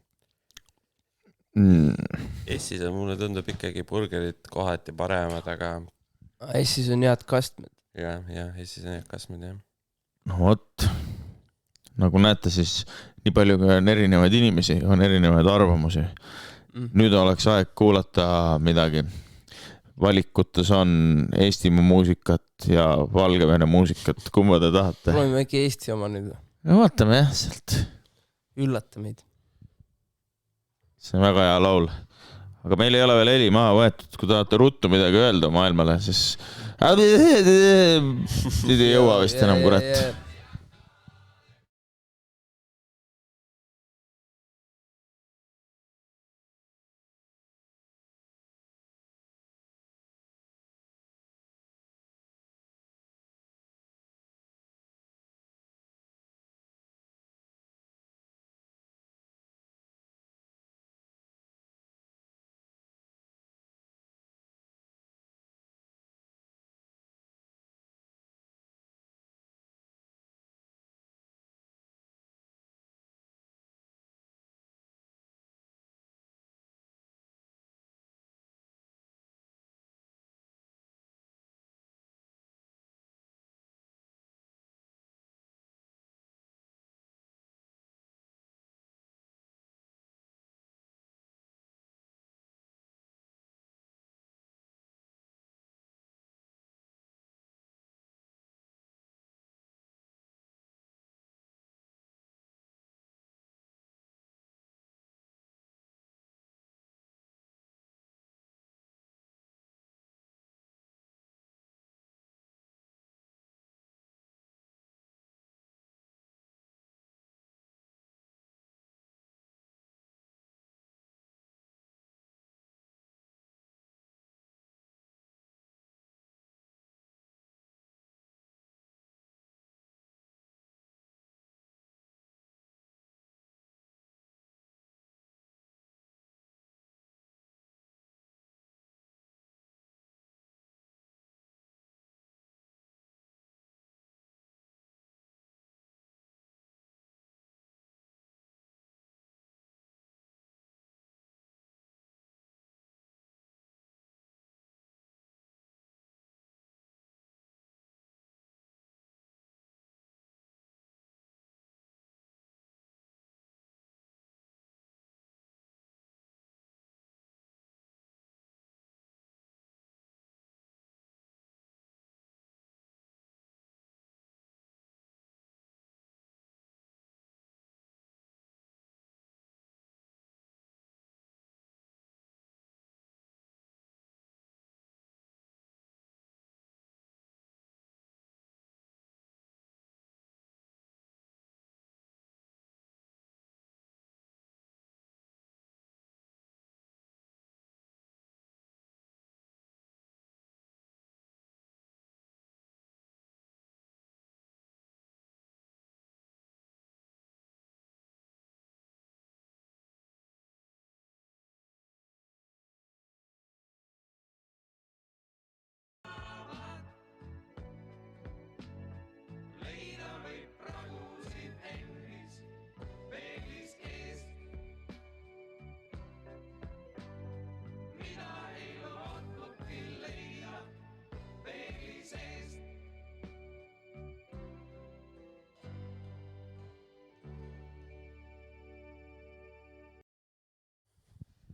Essis on mulle tundub ikkagi burgerid kohati paremad, aga... Essis on head kastmed. Jah, Essis on head kastmed, jah. No võt. Nagu näete, siis nii palju kui on erinevaid inimesi, on erinevaid arvamusi. Nüüd oleks aeg kuulata midagi. Valikutes on Eestimaa muusikat ja Valgevene muusikat. Kumma te tahate? Proovime äkki Eesti oma nüüd. No vaatame jah, sealt. Üllata meid. See on väga hea laul. Aga meil ei ole veel heli maha võetud. Kui tahate ruttu midagi öelda maailmale, siis... Nüüd ei jõua vist enam kurat.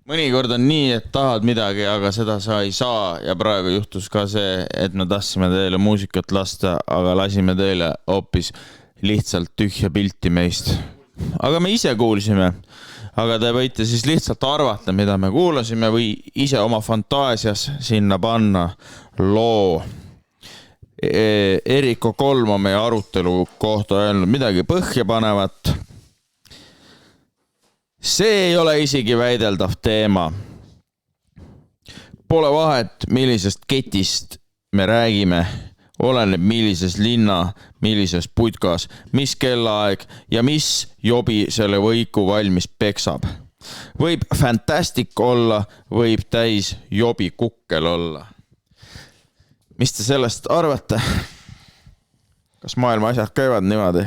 mõnikord on nii, et tahad midagi, aga seda sa ei saa ja praegu juhtus ka see, et me tahtsime teile muusikat lasta, aga lasime teile hoopis lihtsalt tühja pilti meist. Aga me ise kuulsime, aga te võite siis lihtsalt arvata, mida me kuulasime või ise oma fantaasias sinna panna loo. Eriko Kolm on meie arutelu kohta öelnud midagi põhjapanevat. See ei ole isegi väideldav teema. Pole vahet, millisest ketist me räägime, oleneb millises linna, millises putkas, mis kellaaeg ja mis jobi selle võiku valmis peksab. Võib fantastic olla, võib täis jobi kukkel olla. Mis te sellest arvate? Kas maailma asjad käivad niimoodi?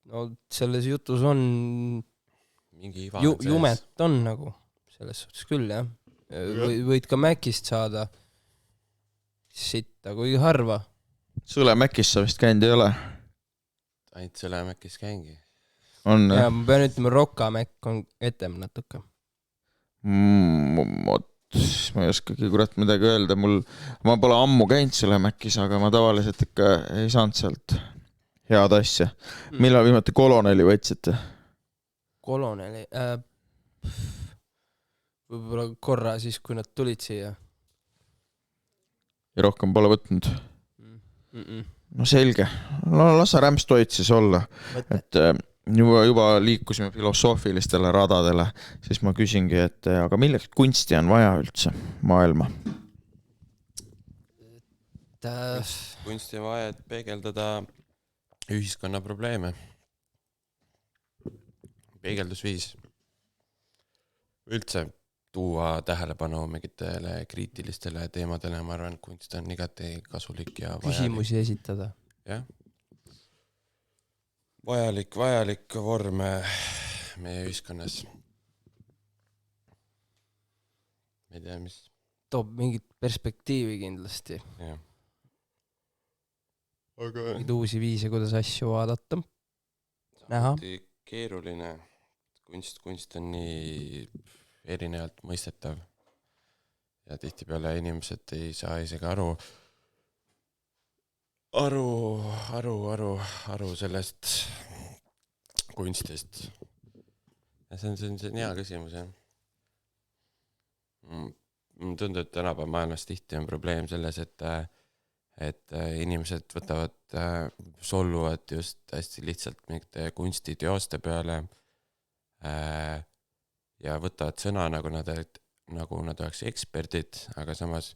No selles jutus on mingi jumet on nagu selles suhtes küll, jah. Võid ka Mäkist saada sitta, kui harva. Sõle Mäkis sa vist käinud ei ole? Ainult Sõle Mäkis käingi. On, ja ma pean ütlema, Roka Mäkk on etem natuke. Ma ei oskagi kurat midagi öelda. Ma pole ammu käinud Sõle Mäkis, aga ma tavaliselt ikka ei saanud sealt head asja. Millal viimati koloneli võtsite? Koloneli? Võib-olla korra siis, kui nad tulid siia. Ja rohkem pole võtnud? No selge. No lasa rämpstoid siis olla. Et juba liikusime filosoofilistele radadele, siis ma küsingi, et aga milleks kunsti on vaja üldse maailma? Kunsti on vaja, et peegeldada ühiskonna probleeme. Peegeldusviis. Üldse tuua tähelepanu mingitele kriitilistele teemadele, ma arvan, kunst on igati kasulik ja vajalik. Küsimusi esitada. Jah. Vajalik vorm meie ühiskonnas. Ma ei tea, mis. Toob mingit perspektiivi kindlasti. Jah. Mingid uusi viise, kuidas asju vaadata. Näha. Keeruline. Kunst on nii erinevalt mõistetav. Ja tihtipeale inimesed ei saa isegi aru sellest kunstist. Ja see on hea küsimus, jah. Tundub, et tänapäeva maailmas tihti on probleem selles, et inimesed võtavad, solvuvad just hästi lihtsalt mingite kunstiteoste peale ja võtavad sõna, nagu nad oleks eksperdid, aga samas,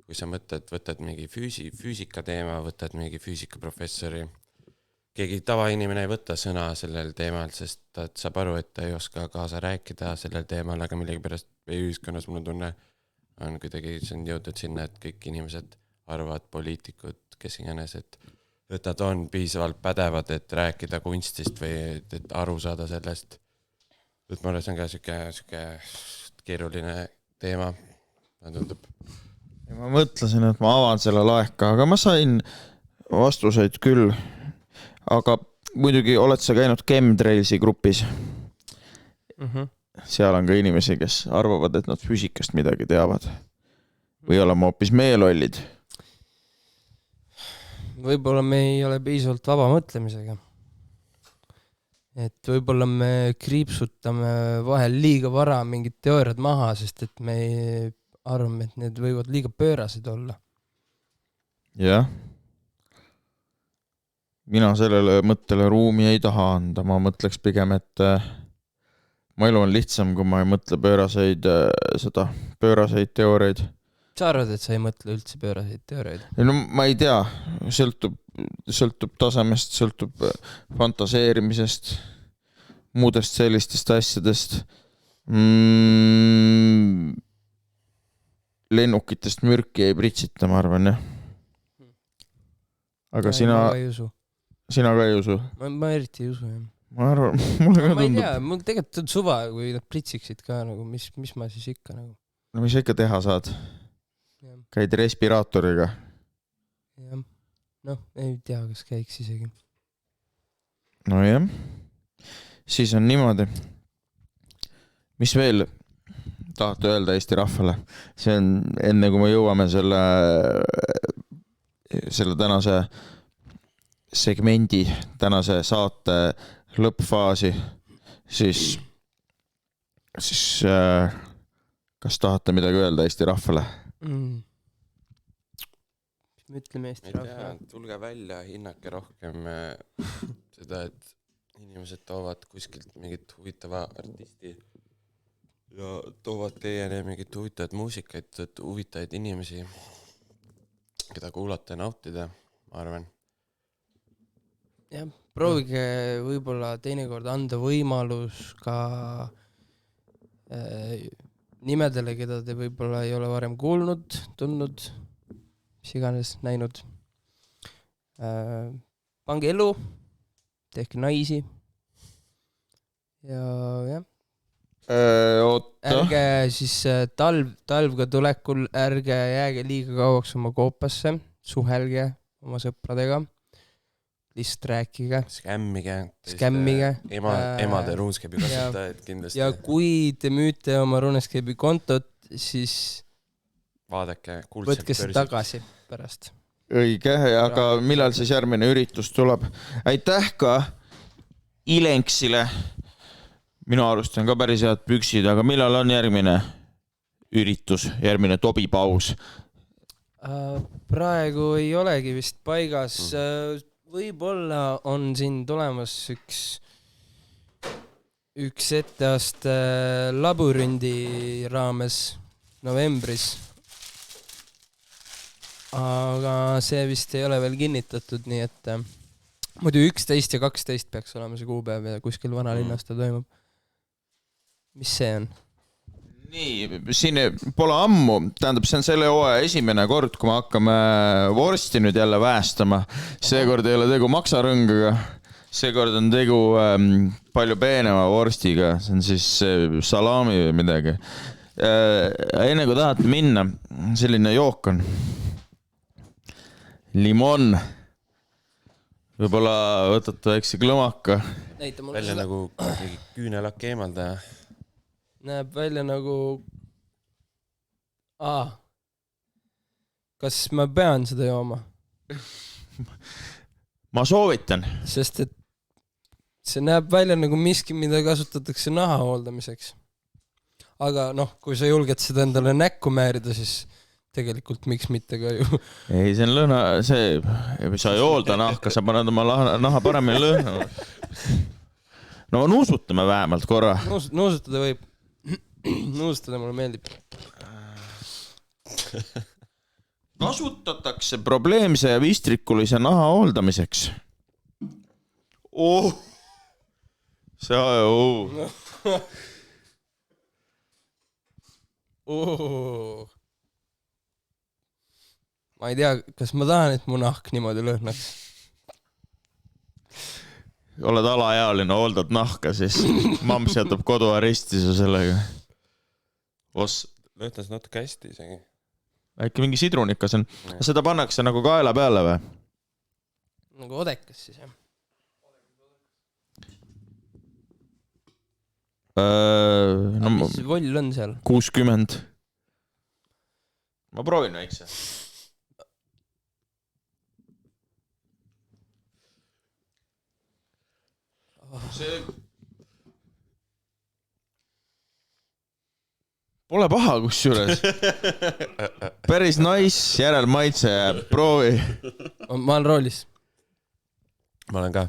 kui sa võtad mingi füüsika teema, võtad mingi füüsikaprofessori, keegi tavainimene ei võta sõna sellel teemal, sest ta saab aru, et ta ei oska kaasa rääkida sellel teemal, aga millegipärast või ühiskonnas mul tunne on kuidagi jõudnud sinna, et kõik inimesed arvavad poliitikud, kes iganes, et nad on piisavalt pädevad, et rääkida kunstist või et aru saada sellest. Et ma arvan, see on ka siuke keeruline teema, ma tundub. Ja ma mõtlesin, et ma avan selle laeka, aga ma sain vastuseid küll. Aga muidugi oled sa käinud Chemtrailsi grupis. Seal on ka inimesi, kes arvavad, et nad füüsikast midagi teavad. Või oleme hoopis meelollid? Võib-olla me ei ole piisavalt vaba mõtlemisega. Et võib-olla me kriipsutame vahel liiga vara mingid teooriad maha, sest et me arvame, et need võivad liiga pöörased olla. Jah. Mina sellele mõttele ruumi ei taha anda. Ma mõtleks pigem, et mu elu on lihtsam, kui ma ei mõtle pööraseid teooriaid. Sa arvad, et sa ei mõtle üldse pööraseid teooriaid? No ma ei tea, sõltub tasemest, sõltub fantaseerimisest, muudest sellistest asjadest, lennukitest mürki ei pritsita, ma arvan, jah. Aga sina ka ei usu? Ma eriti ei usu, jah. Ma arvan, mulle ka tundub. Ma ei tea, mul tegelikult on suva, kui nad pritsiksid ka, nagu, mis ma siis ikka nagu. No mis ikka teha saad? Käid respiraatoriga? Jah, ei tea, kas käiks isegi. No jah. siis on niimoodi. Mis veel tahate öelda Eesti rahvale? See on enne, kui me jõuame selle tänase segmendi, tänase saate lõppfaasi, siis kas tahate midagi öelda Eesti rahvale? Me ütleme Eesti rahvale. Tulge välja, hinnake rohkem seda, et inimesed toovad kuskilt mingit huvitava artisti ja toovad teieni mingit huvitavat muusikaid, huvitavaid inimesi, keda kuulata ja nautida, ma arvan. Jah, proovige võib-olla teinekord anda võimalus ka nimedele, keda te võib-olla ei ole varem kuulnud, tundnud, mis iganes näinud. Pange elu, tehke naisi ja jah. Ärge siis talvga tulekul, ärge jääge liiga kauaks oma koopasse, suhelge oma sõpradega, lihtsalt rääkige. Skämmige. Emade RuneScape'i kasutajad kindlasti. Ja kui te müüte oma RuneScape'i kontot, siis vaadake, võtke see tagasi pärast. Õige, aga millal siis järgmine üritus tuleb? Aitäh ka Ilenksile. Minu arust on ka päris head püksid, aga millal on järgmine üritus, järgmine tobipaus? Praegu ei olegi vist paigas. Võib-olla on siin tulemas üks etteaste labürindi raames novembris. Aga see vist ei ole veel kinnitatud, nii et muidu 11 ja 12 peaks olema see kuupäev ja kuskil vanalinnas ta toimub. Mis see on? Nii, siin pole ammu, tähendab, see on selle hooaja esimene kord, kui me hakkame vorsti nüüd jälle väestama. Seekord ei ole tegu maksarõngaga, seekord on tegu palju peenema vorstiga, see on siis salami või midagi. Enne kui tahate minna, selline jook on. Limon. Võib-olla võtate väikse klõmaka. Välja nagu küünelak eemaldaja. Näeb välja nagu... Kas ma pean seda jooma? Ma soovitan. Sest et see näeb välja nagu miski, mida kasutatakse naha hooldamiseks. Aga kui sa julged seda endale näkku määrida, siis tegelikult miks mitte ka ju. Ei, see on lõhna, sa ei hoolda nahka, sa paned oma naha paremini lõhna. No nuusutame vähemalt korra. Nuusutada võib. Nuusutada mulle meeldib. Kasutatakse probleemse ja vistrikulise naha hooldamiseks. See ma ei tea, kas ma tahan, et mu nahk niimoodi lõhnaks. Oled alaealine, hooldad nahka, siis mamps jätab koduaristi su sellega. Lõhtas natuke hästi isegi. Äkki mingi sidrunikas on. Seda pannakse nagu kaela peale või? Nagu odekas siis, jah. Mis voll on seal? 60. Ma proovin väikse. See pole paha kusjuures. Päris nice, järelmaitse jääb, proovi. Ma olen roolis. Ma olen ka.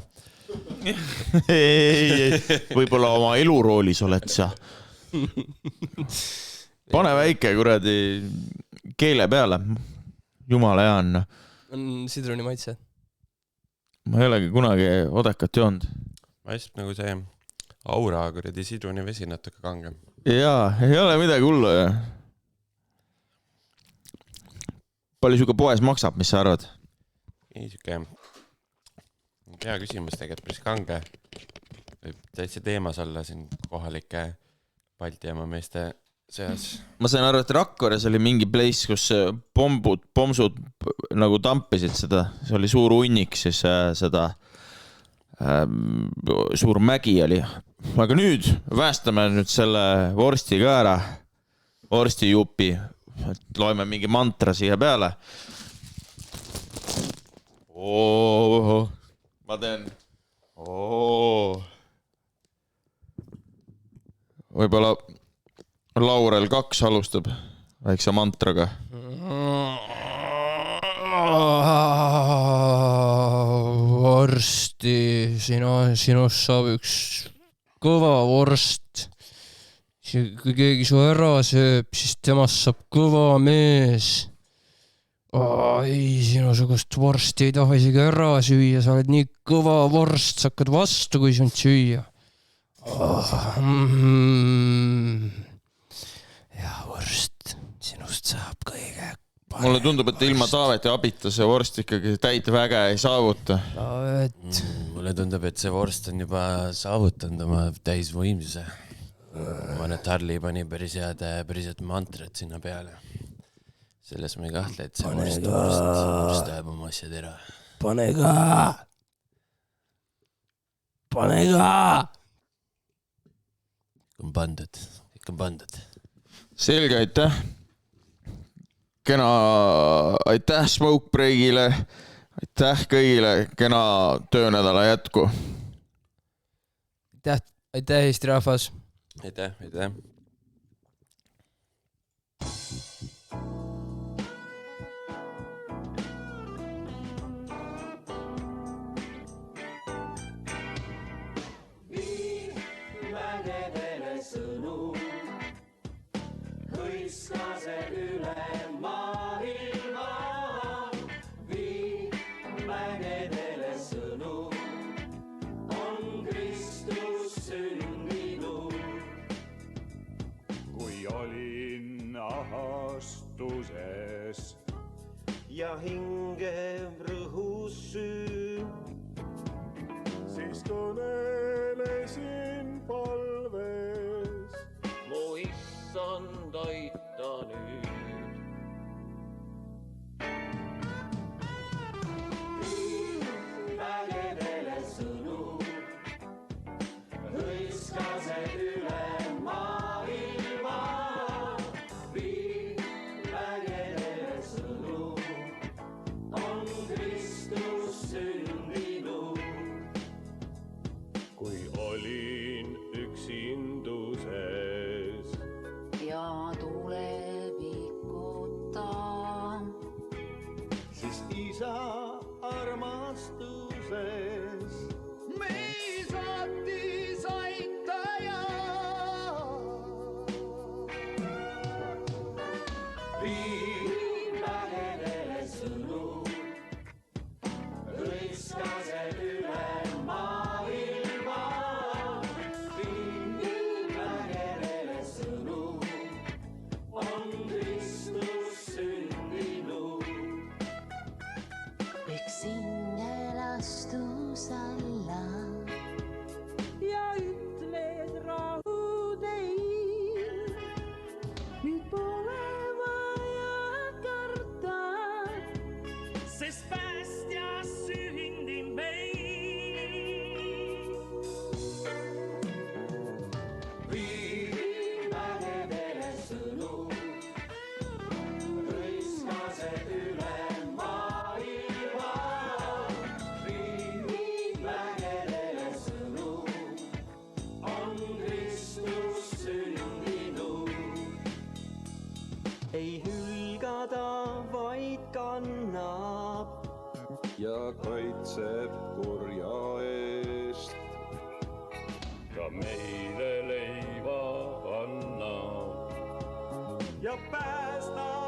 Ei, võib-olla oma eluroolis oled sa. Pane väike kuradi keele peale. Jumala hea on. On sidruni maitse. Ma ei olegi kunagi odekat joonud. Maistab nagu see aura kuradi sidruni vesi natuke kangem. Jaa, ei ole midagi hullu. Palju suga poes maksab, mis sa arvad? Ei, siuke hea küsimus tegelikult päris kange. Võib täitsa teemas olla siin kohalike Baltiamaa meeste seas. Ma sain aru, et Rakveres oli mingi place, kus pomsud nagu tampisid seda. See oli suur hunnik, siis seda suur mägi oli. aga nüüd päästame nüüd selle vorsti ka ära. Vorsti jupi. Loeme mingi mantra siia peale. Ma teen. Võibolla Laurel 2 alustab väikse mantraga. Vorsti, sinust saab üks kõva vorst. Kui keegi su ära sööb, siis temast saab kõva mees. Ei, sinusugust vorsti ei taha isegi ära süüa, sa oled nii kõva vorst, sa hakkad vastu, kui sind süüa. Ja vorst, sinust saab kõige. Mulle tundub, et ilma Taaveti abita see vorst ikkagi täit väge ei saavuta. Mulle tundub, et see vorst on juba saavutanud oma täisvõimsuse. Ma nüüd Harli pani päris head mantrat sinna peale. Selles ma ei kahtle, et see vorst ajab oma asjad ära. Pane ka! Ikka on pandud. Selge, aitäh. Kena, aitäh Smoke Breakile. Aitäh kõigile, kena töönädala jätku. Aitäh Eesti rahvas. Aitäh. Hõiskase üle maailma, vii mägedele sõnu, on Kristus sündinud. Kui olin ahastuses ja hinge rõhus süü, siis kõnelesin palves. mu issand aita nüüd. Mägedele sõnu, hõiskase üle maailma, vii mägedele sõnu, on Kristus sündinud. Kui olin üksinduses ja tulevikuta, siis isa armastuses meis saatis aitaja. Vii mägedele sõnu, hõiskase üle maailma, vii mägedele sõnu, on Kristus sündinud. eksin elastus alla ja ütled rahu teil. Nüüd pole vaja karta, sest päästja sündin meil. Vii mägedele sõnu, hõiskase üle maailma, vii mägedele sõnu, on Kristus sündinud. Ei hülgada, vaid kannab ja kaitseb kurja eest. Ta meile leiva annab ja päästab